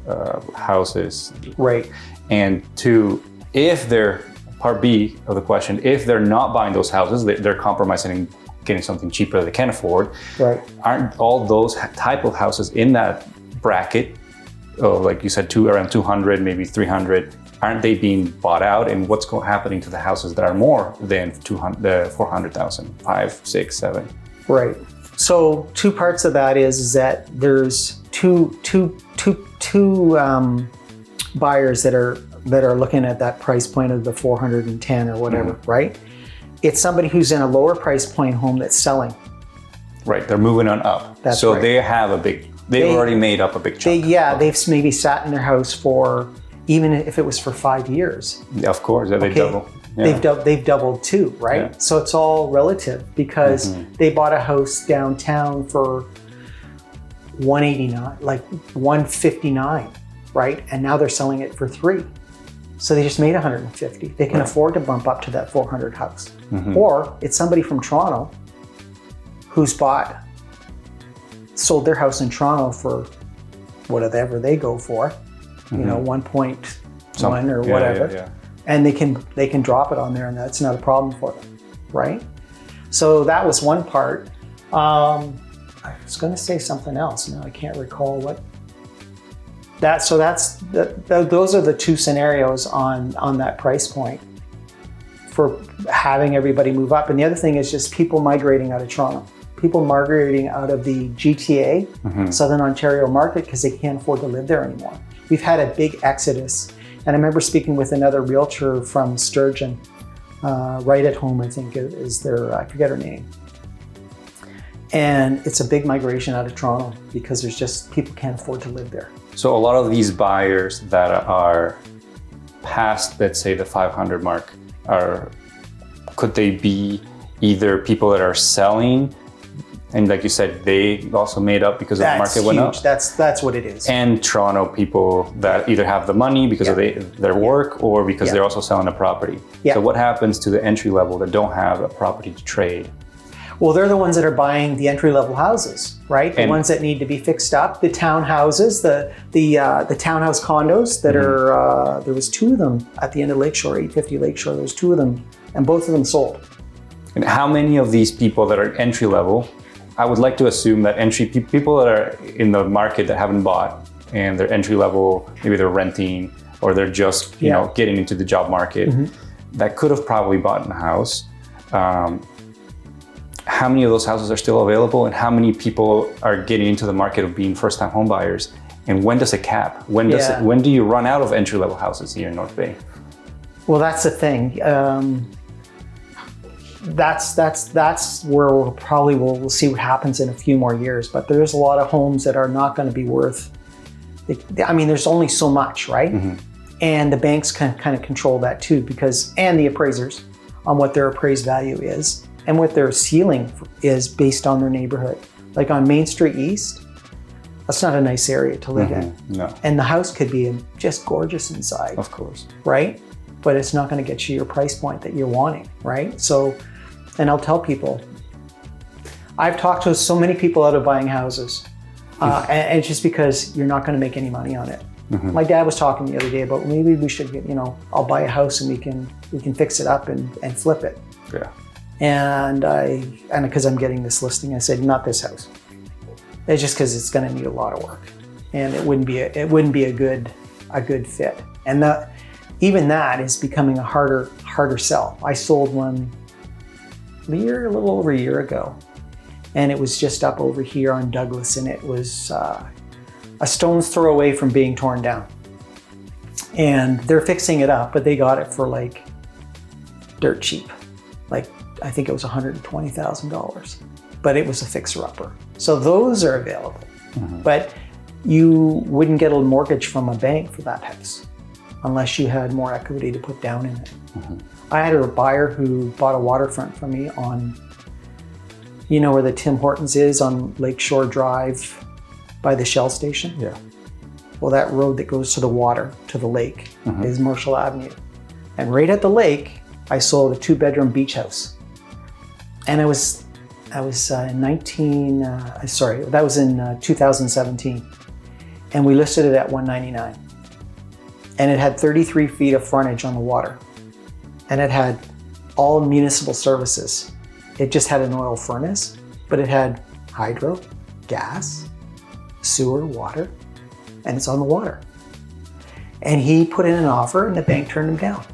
houses? Right. And two, if they're part B of the question, if they're not buying those houses, they're compromising and getting something cheaper that they can't afford. Right. Aren't all those type of houses in that bracket, like you said, around 200, maybe 300, aren't they being bought out? And what's happening to the houses that are more than 400,000, 5, 6, 7? Right. So two parts of that is that there's two buyers that are looking at that price point of the 410 or whatever, right? It's somebody who's in a lower price point home that's selling. Right, they're moving on up. That's so right. They've already made up a big chunk. They've maybe sat in their house for, even if it was for 5 years. Yeah, of course, they double. Yeah. They've doubled too, right? Yeah. So it's all relative because they bought a house downtown for 189, like 159, right? And now they're selling it for 3. So they just made 150. They can afford to bump up to that 400 house. Or it's somebody from Toronto who's sold their house in Toronto for whatever they go for, you know, 1.1 or whatever. Yeah. And they can drop it on there, and that's not a problem for them, right? So that was one part. I was going to say something else. Now I can't recall what. Those are the two scenarios on that price point for having everybody move up. And the other thing is just people migrating out of Toronto, people migrating out of the GTA, Southern Ontario market, because they can't afford to live there anymore. We've had a big exodus. And I remember speaking with another realtor from Sturgeon, Right at Home, I think is their, I forget her name. And it's a big migration out of Toronto because there's just, people can't afford to live there. So a lot of these buyers that are past, let's say, the 500 mark, could they be either people that are selling, and like you said, they also made up because the market went up? That's what it is. And Toronto people that either have the money because of their work or because they're also selling a property. So what happens to the entry level that don't have a property to trade? Well, they're the ones that are buying the entry-level houses, right? The ones that need to be fixed up, the townhouses, the townhouse condos that are, there was 2 of them at the end of Lakeshore, 850 Lakeshore, there was 2 of them, and both of them sold. And how many of these people that are entry-level, I would like to assume that people that are in the market that haven't bought and they're entry-level, maybe they're renting or they're just, you know, getting into the job market, that could have probably bought a house. How many of those houses are still available, and how many people are getting into the market of being first-time home buyers And when does it cap? When when do you run out of entry-level houses here in North Bay? Well, that's the thing. That's where we'll see what happens in a few more years. But there's a lot of homes that are not going to be worth. I mean, there's only so much, right? And the banks can kind of control that too, and the appraisers on what their appraised value is and what their ceiling is based on their neighborhood. Like on Main Street East, that's not a nice area to live in. No. And the house could be just gorgeous inside. Of course. Right? But it's not going to get you your price point that you're wanting, right? So, and I'll tell people, I've talked to so many people out of buying houses, and it's just because you're not going to make any money on it. My dad was talking the other day about maybe we should get, I'll buy a house and we can fix it up and flip it. Yeah. And because I'm getting this listing, I said, not this house. It's just because it's going to need a lot of work, and it wouldn't be a good fit. And even that is becoming a harder sell. I sold one a little over a year ago, and it was just up over here on Douglas, and it was a stone's throw away from being torn down. And they're fixing it up, but they got it for like dirt cheap. Like, I think it was $120,000, but it was a fixer-upper. So those are available, but you wouldn't get a mortgage from a bank for that house unless you had more equity to put down in it. I had a buyer who bought a waterfront from me on, where the Tim Hortons is on Lakeshore Drive by the Shell station? Yeah. Well, that road that goes to the water, to the lake, is Marshall Avenue. And right at the lake, I sold a 2-bedroom beach house. And that was in 2017. And we listed it at $199. And it had 33 feet of frontage on the water. And it had all municipal services. It just had an oil furnace, but it had hydro, gas, sewer, water, and it's on the water. And he put in an offer and the bank turned him down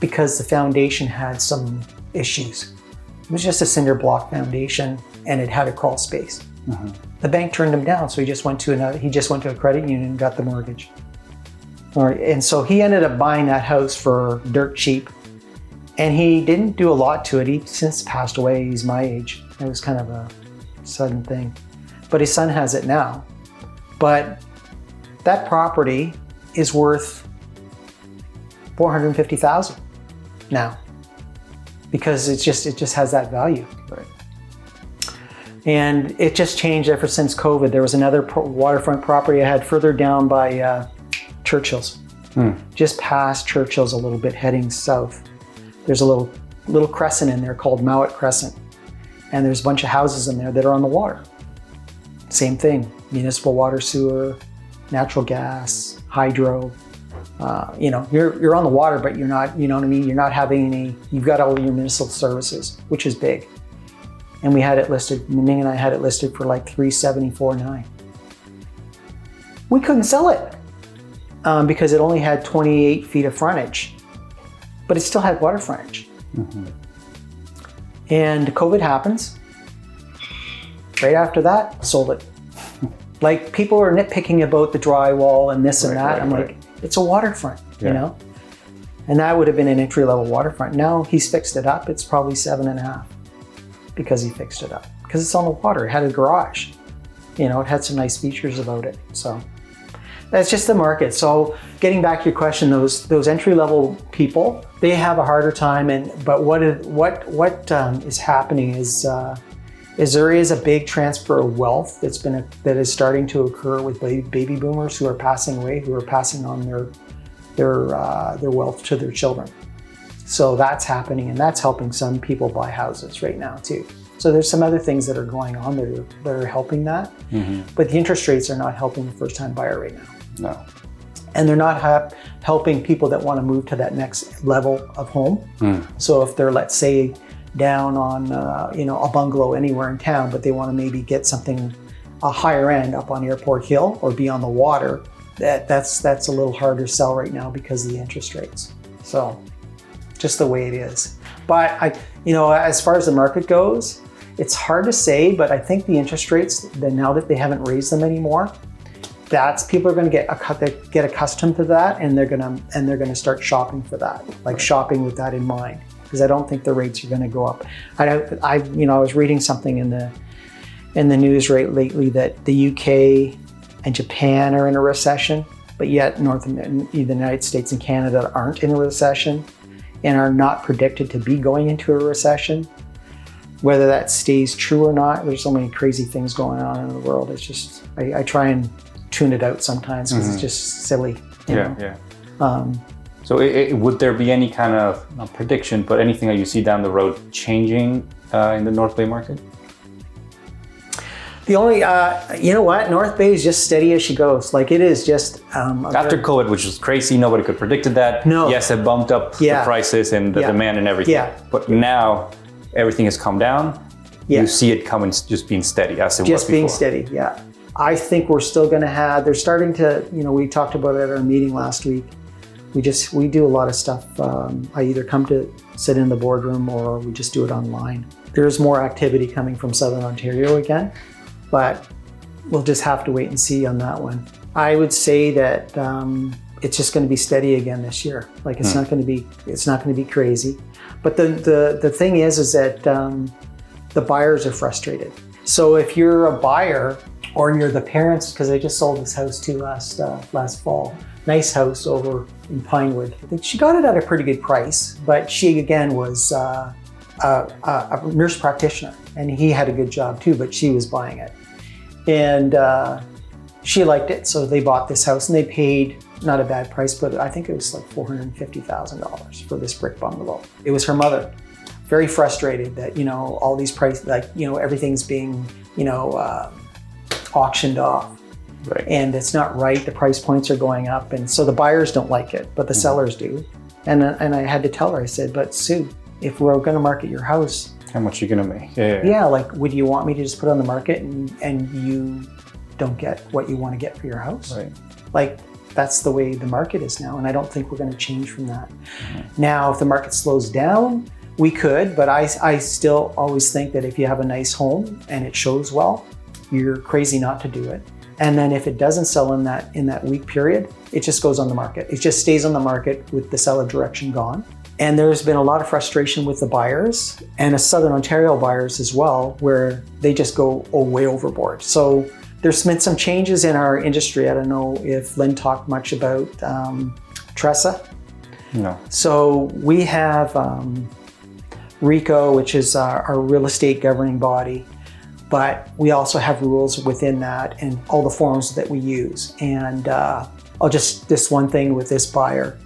because the foundation had some issues. It was just a cinder block foundation and it had a crawl space. The bank turned him down, so he just went to a credit union and got the mortgage. And so he ended up buying that house for dirt cheap. And he didn't do a lot to it. He since passed away. He's my age. It was kind of a sudden thing. But his son has it now. But that property is worth $450,000 now because it just has that value. Right. And it just changed ever since COVID. There was another waterfront property I had further down by Churchill's, just past Churchill's a little bit, heading south. There's a little crescent in there called Mowat Crescent, and there's a bunch of houses in there that are on the water. Same thing, municipal water, sewer, natural gas, hydro. You're on the water, but you're not. You know what I mean? You're not having any. You've got all your municipal services, which is big. And we had it listed. Ning and I had it listed for like $374,900. We couldn't sell it because it only had 28 feet of frontage. But it still had water frontage. And COVID happens. Right after that, sold it. Like, people were nitpicking about the drywall and this and that. I'm like, it's a waterfront, you know? And that would have been an entry-level waterfront. Now he's fixed it up. It's probably 7.5 because he fixed it up. Because it's on the water. It had a garage. It had some nice features about it. So that's just the market. So getting back to your question, those entry-level people, they have a harder time. But what is happening is there is a big transfer of wealth that is starting to occur with baby boomers who are passing away, who are passing on their wealth to their children. So that's happening, and that's helping some people buy houses right now too. So there's some other things that are going on that are helping that, but the interest rates are not helping the first-time buyer right now. No. And they're not helping people that want to move to that next level of home. So if they're, let's say, down on a bungalow anywhere in town, but they want to maybe get something a higher end up on Airport Hill or be on the water, that's a little harder sell right now because of the interest rates. So just the way it is. But as far as the market goes, it's hard to say, but I think the interest rates, now that they haven't raised them anymore, people are going to get accustomed to that, and they're going to start shopping for that, like shopping with that in mind, because I don't think the rates are going to go up. I was reading something in the news lately that the UK and Japan are in a recession, but yet the United States and Canada aren't in a recession and are not predicted to be going into a recession. Whether that stays true or not, there's so many crazy things going on in the world. It's just, I try and tune it out sometimes because it's just silly. You know? So would there be any kind of, not prediction, but anything that you see down the road changing in the North Bay market? The only, you know what, North Bay is just steady as she goes. Like it is just. After COVID, which was crazy, nobody could predicted that. No. Yes, it bumped up the prices and the demand and everything. Yeah. But now everything has come down. You see it coming, just being steady as it was before. Just being steady, yeah. I think we're still going to have, they're starting to, we talked about it at our meeting last week. We do a lot of stuff. I either come to sit in the boardroom or we just do it online. There's more activity coming from Southern Ontario again, but we'll just have to wait and see on that one. I would say that it's just going to be steady again this year. Like it's not going to be crazy. But the thing is that the buyers are frustrated. So if you're a buyer or you're the parents, because I just sold this house too last fall, nice house over in Pinewood. I think she got it at a pretty good price, but she again was a nurse practitioner, and he had a good job too, but she was buying it. And she liked it, so they bought this house and they paid not a bad price, but I think it was like $450,000 for this brick bungalow. It was her mother, very frustrated that, all these prices, everything's being, auctioned off. Right. And it's not right, the price points are going up, and so the buyers don't like it, but the sellers do. And I had to tell her, I said, but Sue, if we're gonna market your house, how much are you gonna make? Yeah, like, would you want me to just put it on the market and you don't get what you want to get for your house? Right. Like, that's the way the market is now, and I don't think we're gonna change from that. Now, if the market slows down, we could, but I still always think that if you have a nice home and it shows well, you're crazy not to do it. And then if it doesn't sell in that week period, it just goes on the market. It just stays on the market with the seller direction gone. And there's been a lot of frustration with the buyers and the Southern Ontario buyers as well, where they just go way overboard. So there's been some changes in our industry. I don't know if Lynn talked much about Tressa. No. So we have RICO, which is our real estate governing body. But we also have rules within that and all the forms that we use. And this one thing with this buyer.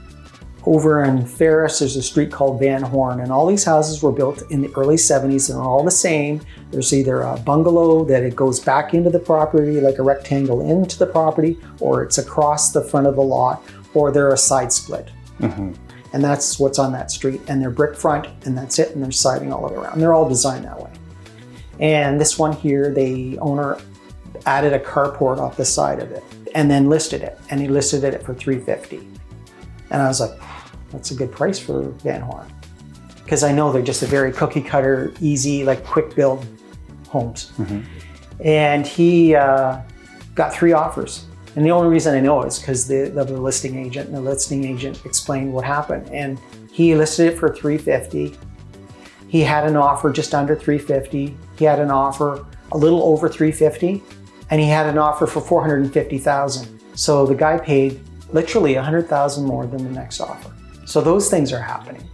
Over in Ferris, there's a street called Van Horn, and all these houses were built in the early 70s and are all the same. There's either a bungalow that it goes back into the property, like a rectangle into the property, or it's across the front of the lot, or they're a side split. And that's what's on that street. And they're brick front, and that's it, and they're siding all the way around. They're all designed that way. And this one here, the owner added a carport off the side of it and then listed it. And he listed it for $350,000. And I was like, that's a good price for Van Horn. Because I know they're just a very cookie cutter, easy, like quick build homes. And he got 3 offers. And the only reason I know is because the listing agent, and the listing agent explained what happened. And he listed it for $350,000. He had an offer just under $350,000. He had an offer a little over $350,000, and he had an offer for $450,000. So the guy paid literally $100,000 more than the next offer. So those things are happening.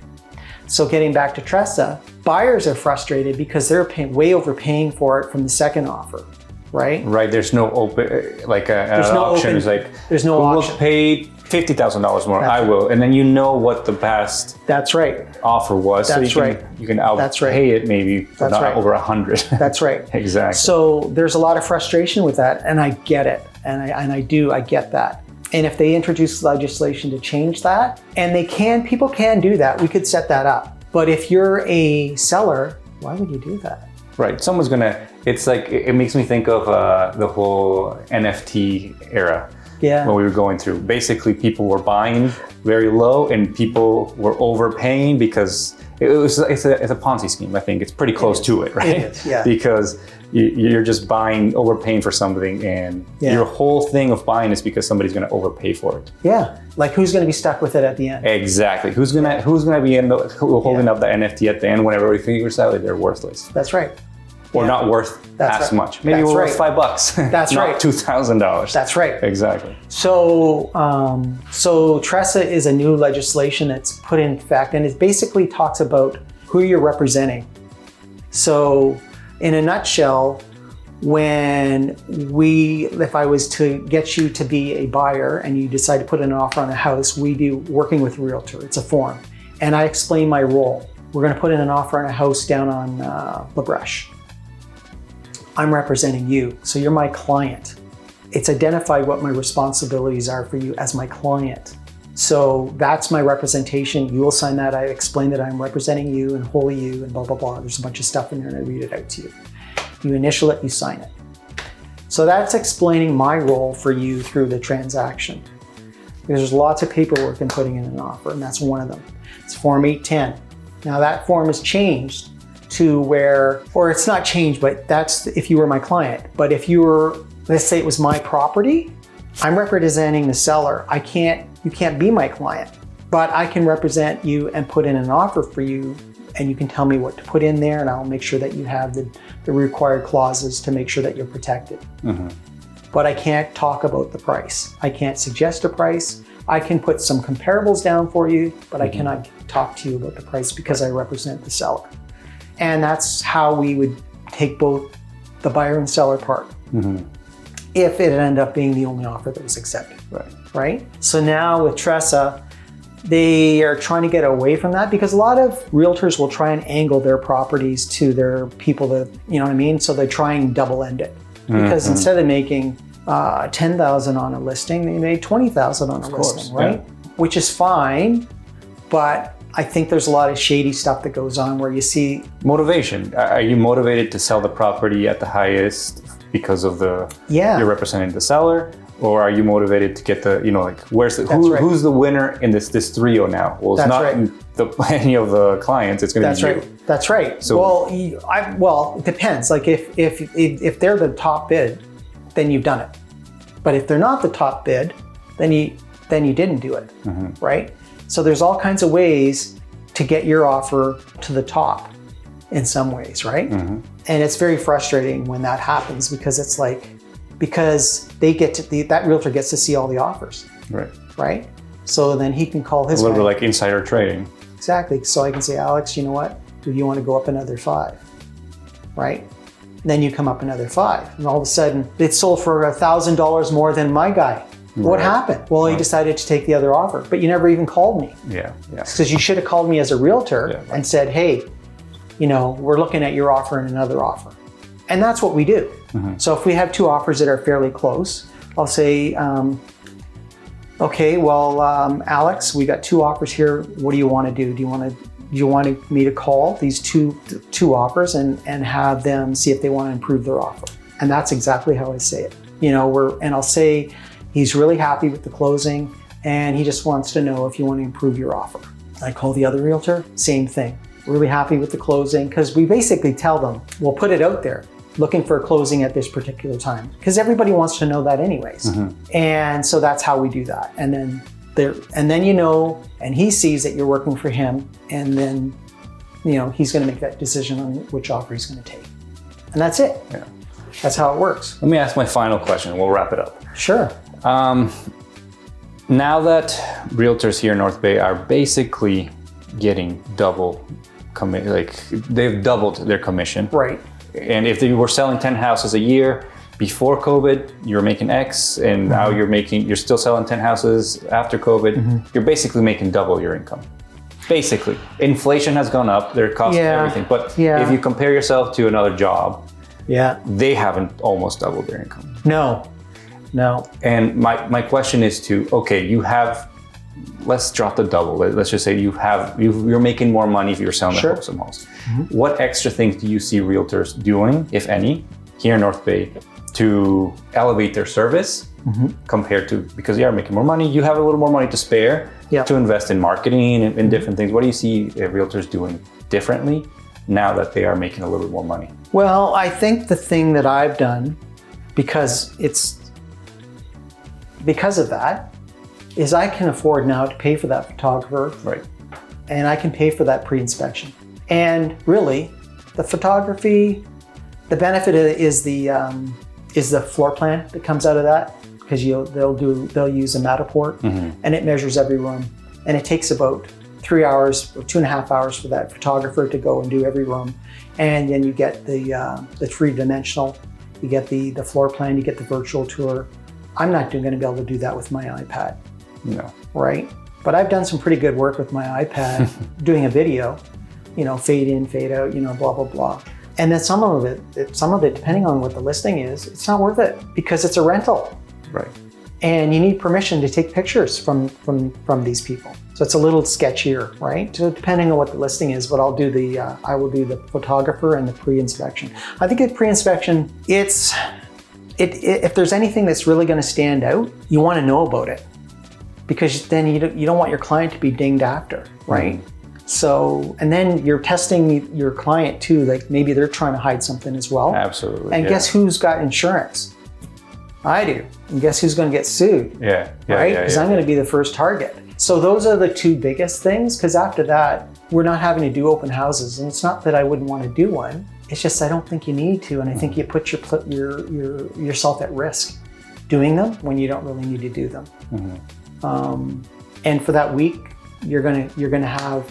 So getting back to Tressa, buyers are frustrated because they're way overpaying for it from the second offer, right? Right. There's no open there's no auction. It's like there's no auction. Will pay $50,000 more. I will, and then you know what the past offer was. That's so you can outpay it maybe for not over 100. That's right. Exactly. So there's a lot of frustration with that, and I get it, and I get that. And if they introduce legislation to change that, and people can do that, we could set that up. But if you're a seller, why would you do that? Right. Someone's gonna. It's like it makes me think of the whole NFT era. Yeah. what we were going through. Basically, people were buying very low and people were overpaying because it's a Ponzi scheme. I think it's pretty close to it, right? It is, yeah. Because you're just overpaying for something, and your whole thing of buying is because somebody's going to overpay for it. Yeah, like who's going to be stuck with it at the end? Exactly. Who's gonna be holding up the NFT at the end when everybody figures out that they're worthless? That's right. Or not worth as much. Maybe we're worth $5. That's not right. $2,000. That's right. Exactly. So, so TRESA is a new legislation that's put in effect, and it basically talks about who you're representing. So, in a nutshell, if I was to get you to be a buyer and you decide to put in an offer on a house, we do working with a realtor. It's a form, and I explain my role. We're going to put in an offer on a house down on La Breche. I'm representing you, so you're my client. It's identified what my responsibilities are for you as my client. So that's my representation. You will sign that. I explain that I'm representing you and wholly you and blah, blah, blah. There's a bunch of stuff in there and I read it out to you. You initial it, you sign it. So that's explaining my role for you through the transaction. There's lots of paperwork in putting in an offer, and that's one of them. It's Form 810. Now that form has changed to where, or it's not changed, but that's if you were my client. But if you were, let's say it was my property, I'm representing the seller. You can't be my client, but I can represent you and put in an offer for you, and you can tell me what to put in there, and I'll make sure that you have the required clauses to make sure that you're protected. Mm-hmm. But I can't talk about the price. I can't suggest a price. I can put some comparables down for you, but I cannot talk to you about the price because I represent the seller. And that's how we would take both the buyer and seller part. Mm-hmm. If it ended up being the only offer that was accepted. Right? So now with TRESA, they are trying to get away from that because a lot of realtors will try and angle their properties to their people that, you know what I mean? So they try and double end it. Because instead of making $10,000 on a listing, they made $20,000 on a listing, right? Yeah. Which is fine, but I think there's a lot of shady stuff that goes on where you see... Motivation. Are you motivated to sell the property at the highest because of you're representing the seller? Or are you motivated to get who's the winner in this trio now? Well, it's not any of the clients, it's going to be you. That's right. So, well, it depends. Like if they're the top bid, then you've done it. But if they're not the top bid, then you didn't do it, right? So there's all kinds of ways to get your offer to the top in some ways, right? Mm-hmm. And it's very frustrating when that happens because it's like, because they get to, that realtor gets to see all the offers, right? So then he can call his a little bit like insider trading. Exactly. So I can say, Alex, you know what? Do you want to go up another 5, right? And then you come up another 5, and all of a sudden it sold for $1,000 more than my guy. What happened? Well, he decided to take the other offer, but you never even called me. Yeah. Because you should have called me as a realtor and said, hey, we're looking at your offer and another offer. And that's what we do. Mm-hmm. So if we have 2 offers that are fairly close, I'll say, okay, well, Alex, we got 2 offers here. What do you want to do? Do you want me to call these two offers and have them see if they want to improve their offer? And that's exactly how I say it. And I'll say he's really happy with the closing and he just wants to know if you want to improve your offer. I call the other realtor, same thing. Really happy with the closing, because we basically tell them, we'll put it out there, looking for a closing at this particular time, because everybody wants to know that anyways. Mm-hmm. And so that's how we do that. And then and he sees that you're working for him, and then he's going to make that decision on which offer he's going to take. And that's it. Yeah. That's how it works. Let me ask my final question. We'll wrap it up. Sure. Now that realtors here in North Bay are basically getting double they've doubled their commission. Right. And if you were selling 10 houses a year before COVID, you were making X, and now you're still selling 10 houses after COVID, you're basically making double your income. Basically. Inflation has gone up, their cost and everything. But if you compare yourself to another job, they haven't almost doubled their income. No. And my question is let's drop the double. Let's just say you're making more money if you're selling the wholesale homes. Mm-hmm. What extra things do you see realtors doing, if any, here in North Bay to elevate their service compared to, because you are making more money, you have a little more money to spare to invest in marketing and different things. What do you see realtors doing differently now that they are making a little bit more money? Well, I think the thing that I've done, because of that, is I can afford now to pay for that photographer. Right. And I can pay for that pre-inspection. And really, the photography, the benefit is the floor plan that comes out of that, because they'll use a Matterport, and it measures every room, and it takes about 3 hours or 2.5 hours for that photographer to go and do every room, and then you get the 3-dimensional, you get the floor plan, you get the virtual tour. I'm not going to be able to do that with my iPad. No. Right? But I've done some pretty good work with my iPad doing a video, fade in, fade out, blah, blah, blah. And then some of it, depending on what the listing is, it's not worth it because it's a rental. Right. And you need permission to take pictures from these people. So it's a little sketchier, right? So depending on what the listing is, but I will do the photographer and the pre-inspection. I think at pre-inspection, if there's anything that's really going to stand out, you want to know about it, because then you don't want your client to be dinged after, right? So, and then you're testing your client too, like maybe they're trying to hide something as well. Absolutely. And guess who's got insurance? I do. And guess who's going to get sued? Yeah. Right? Because I'm going to be the first target. So those are the two biggest things, because after that, we're not having to do open houses. And it's not that I wouldn't want to do one. It's just I don't think you need to. And I think you put yourself at risk doing them when you don't really need to do them. And for that week, you're gonna have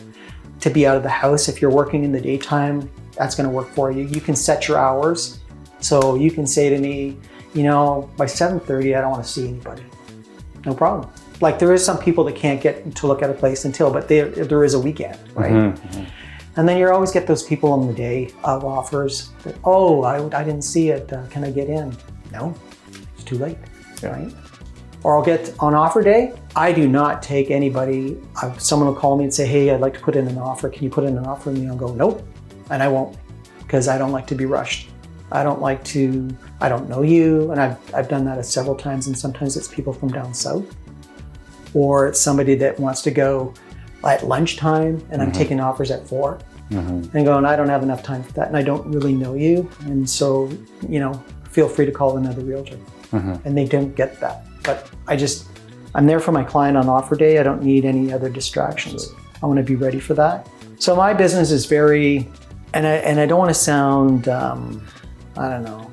to be out of the house. If you're working in the daytime, that's gonna work for you. You can set your hours. So you can say to me, by 7:30, I don't want to see anybody. No problem. Like there is some people that can't get to look at a place until, but there is a weekend, right? And then you always get those people on the day of offers that, I didn't see it. Can I get in? No, it's too late, right? Or I'll get on offer day. I do not take anybody. Someone will call me and say, hey, I'd like to put in an offer. Can you put in an offer? And I'll go, nope. And I won't, because I don't like to be rushed. I don't know you. And I've done that several times. And sometimes it's people from down south, or it's somebody that wants to go at lunchtime and I'm taking offers at 4 and going, I don't have enough time for that. And I don't really know you. And so, feel free to call another realtor. And they don't get that. But I'm there for my client on offer day. I don't need any other distractions. I want to be ready for that. So my business is very, and I don't want to sound,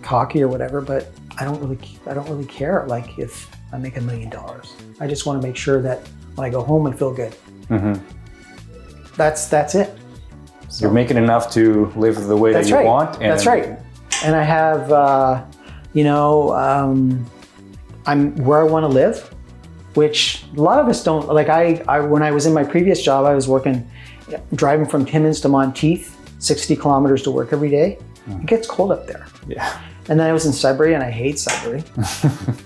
cocky or whatever, but I don't really care. Like if I make $1 million, I just want to make sure that when I go home, I feel good. That's it. So, you're making enough to live the way that you want. That's right. And I have, I'm where I want to live, which a lot of us don't. Like when I was in my previous job, I was driving from Timmins to Monteith, 60 kilometers to work every day. It gets cold up there. Yeah. And then I was in Sudbury, and I hate Sudbury.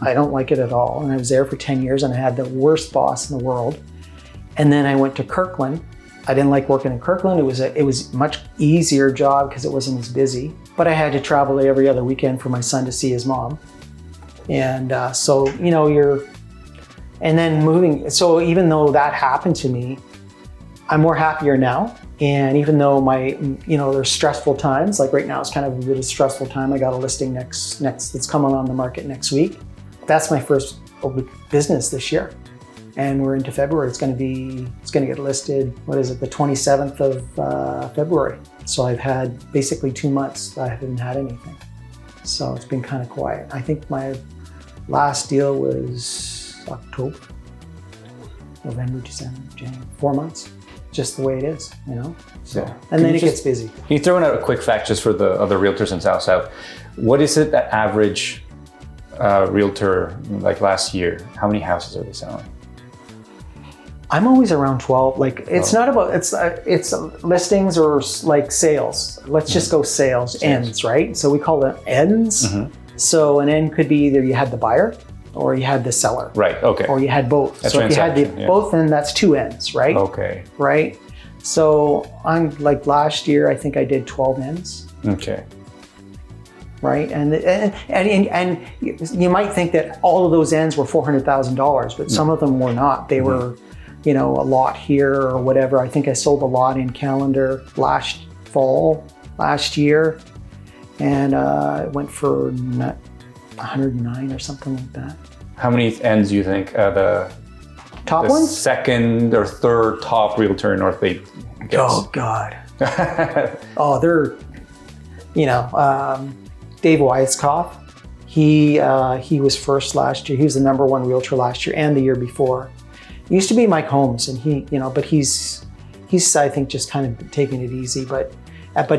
I don't like it at all. And I was there for 10 years, and I had the worst boss in the world. And then I went to Kirkland. I didn't like working in Kirkland. It was a much easier job because it wasn't as busy. But I had to travel every other weekend for my son to see his mom. And and then moving. So even though that happened to me, I'm more happier now. And even though there's stressful times, like right now it's kind of a bit of a stressful time. I got a listing next that's coming on the market next week. That's my first business this year. And we're into February. It's going to get listed, the 27th of February. So I've had basically 2 months. I haven't had anything. So it's been kind of quiet. I think my last deal was October, November, December, January, 4 months. Just the way it is, So, and then it gets busy. Can you throw in a quick fact just for the other realtors in South? What is it that average realtor, like last year, how many houses are they selling? I'm always around 12. Like it's not about, it's listings or like sales. Let's just go sales ends, right? So we call them ends. So an end could be either you had the buyer or you had the seller. Right, okay. Or you had both. So if you had both, then that's 2 ends, right? Okay. Right? So I'm like last year, I think I did 12 ends. Okay. right? And you might think that all of those ends were $400,000, but some of them were not. They were, you know, a lot here or whatever. I think I sold a lot in calendar last year, and it went for 109 or something like that. How many ends do you think the top ones? Second or third top realtor in North Bay gets? Oh God. Oh, they're, you know, Dave Weiskopf. He was first last year. He was the #1 realtor last year and the year before. It used to be Mike Holmes, and he, you know, but he's I think just kind of taking it easy. But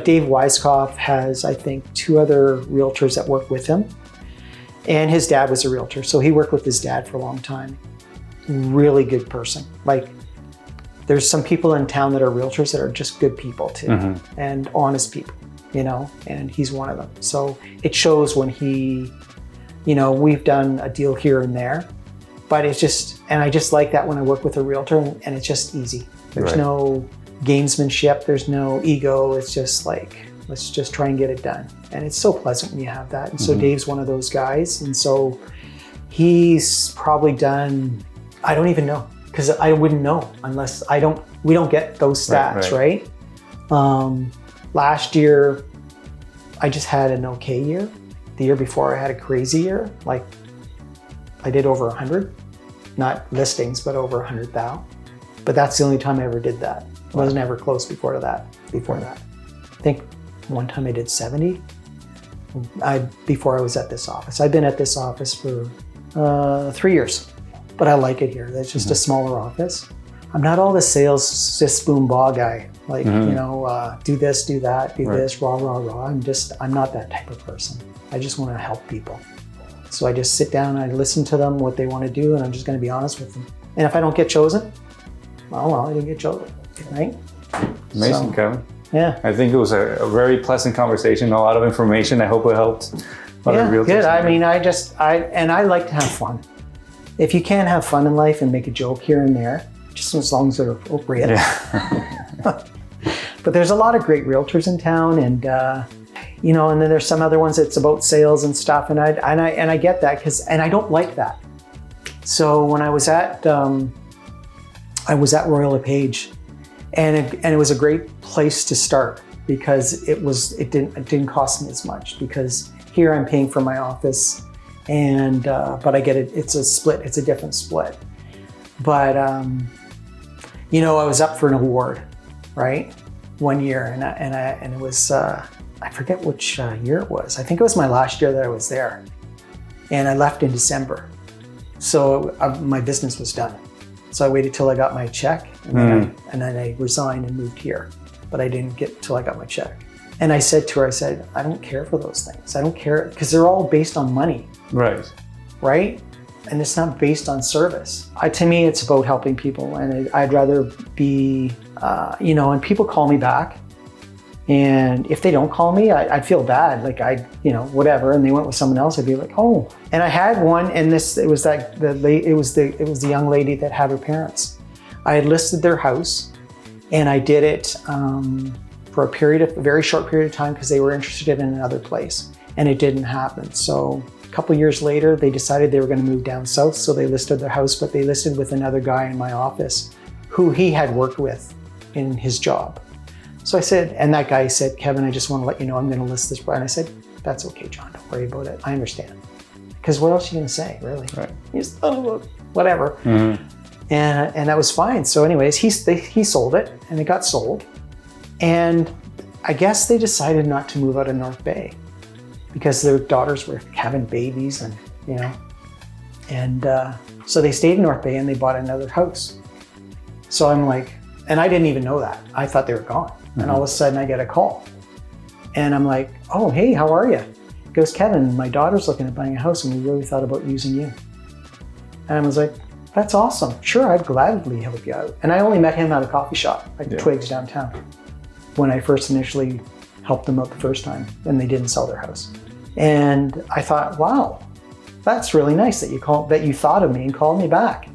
Dave Weiskopf has, I think, 2 other realtors that work with him, and his dad was a realtor, so he worked with his dad for a long time. Really good person. Like, there's some people in town that are realtors that are just good people too, and honest people, you know, and he's one of them. So it shows when he, you know, we've done a deal here and there, but it's just, and I just like that when I work with a realtor, and it's just easy. There's no gamesmanship, there's no ego. It's just like, let's just try and get it done. And it's so pleasant when you have that. And so Dave's one of those guys. And so he's probably done, I don't even know, because I wouldn't know unless we don't get those stats, right? Last year, I just had an okay year. The year before I had a crazy year. Like, I did over 100, not listings, but over 100,000. But that's the only time I ever did that. I wasn't ever close before that. I think one time I did 70 before I was at this office. I've been at this office for 3 years. But I like it here. It's just a smaller office. I'm not all the sales sis boom ba guy. Like, you know, do this, do that, do this, rah, rah, rah. I'm not that type of person. I just want to help people. So I just sit down and I listen to them, what they want to do, and I'm just going to be honest with them. And if I don't get chosen, well, I didn't get chosen, right? Amazing, so, Kevin. Yeah. I think it was a very pleasant conversation, a lot of information. I hope it helped other realtors. Good. I mean, I like to have fun. If you can have fun in life and make a joke here and there, just as long as they're appropriate. Yeah. But there's a lot of great realtors in town, and you know, and then there's some other ones that's about sales and stuff, and I get that, and I don't like that. So when I was at Royal LePage, and it was a great place to start because it didn't cost me as much, because here I'm paying for my office. And but I get it. It's a split. It's a different split. But you know, I was up for an award, right? One year, and it was I forget which year it was. I think it was my last year that I was there, and I left in December. So my business was done. So I waited till I got my check, and then I resigned and moved here. But I didn't get till I got my check. And I said to her, I don't care for those things. I don't care, because they're all based on money. Right? And it's not based on service. To me, it's about helping people, and I'd rather be, you know, and people call me back, and if they don't call me, I'd feel bad, like you know, whatever, and they went with someone else, I'd be like, oh. And I had one, and it was the young lady that had her parents. I had listed their house, and I did it for a very short period of time because they were interested in another place, and it didn't happen. So a couple years later, they decided they were going to move down south, so they listed their house, but they listed with another guy in my office who he had worked with in his job. So I said, and that guy said, Kevin, I just want to let you know I'm going to list this. And I said, that's okay, John, don't worry about it. I understand. Because what else are you going to say, really? Right. He's, whatever. And that was fine. So anyways, he sold it, and it got sold. And I guess they decided not to move out of North Bay because their daughters were having babies, and you know, and so they stayed in North Bay and they bought another house. So I'm like, and I didn't even know that. I thought they were gone. And all of a sudden I get a call, and I'm like, oh, hey, how are you? He goes, Kevin, my daughter's looking at buying a house, and we really thought about using you. And I was like, that's awesome. Sure, I'd gladly help you out. And I only met him at a coffee shop, like Twigs downtown, when I first initially helped them out the first time, and they didn't sell their house. And I thought, wow, that's really nice that you thought of me and called me back.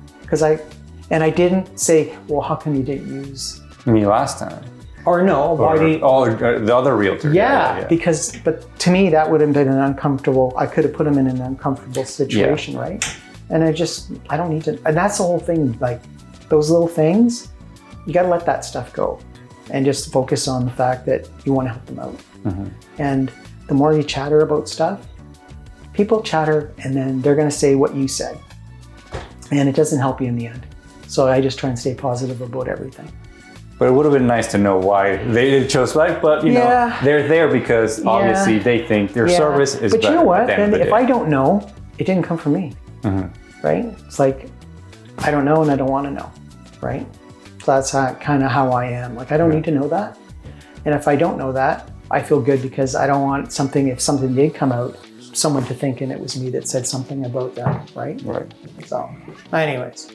And I didn't say, well, how come you didn't use me last time? Or no, why do you, the other realtor. yeah, because, but to me, that would have been an uncomfortable, I could have put him in an uncomfortable situation, right? And I don't need to, and that's the whole thing, like those little things, you got to let that stuff go and just focus on the fact that you want to help them out. And the more you chatter about stuff, people chatter and then they're going to say what you said. And it doesn't help you in the end. So I just try and stay positive about everything. But it would have been nice to know why they chose Slack, but you know, they're there because obviously they think their service is better. But you know what, then if I don't know, it didn't come from me, right? It's like, I don't know and I don't want to know, right? So that's kind of how I am. Like, I don't need to know that. And if I don't know that, I feel good because I don't want something, if something did come out, someone to think and it was me that said something about that, right? Right. So anyways.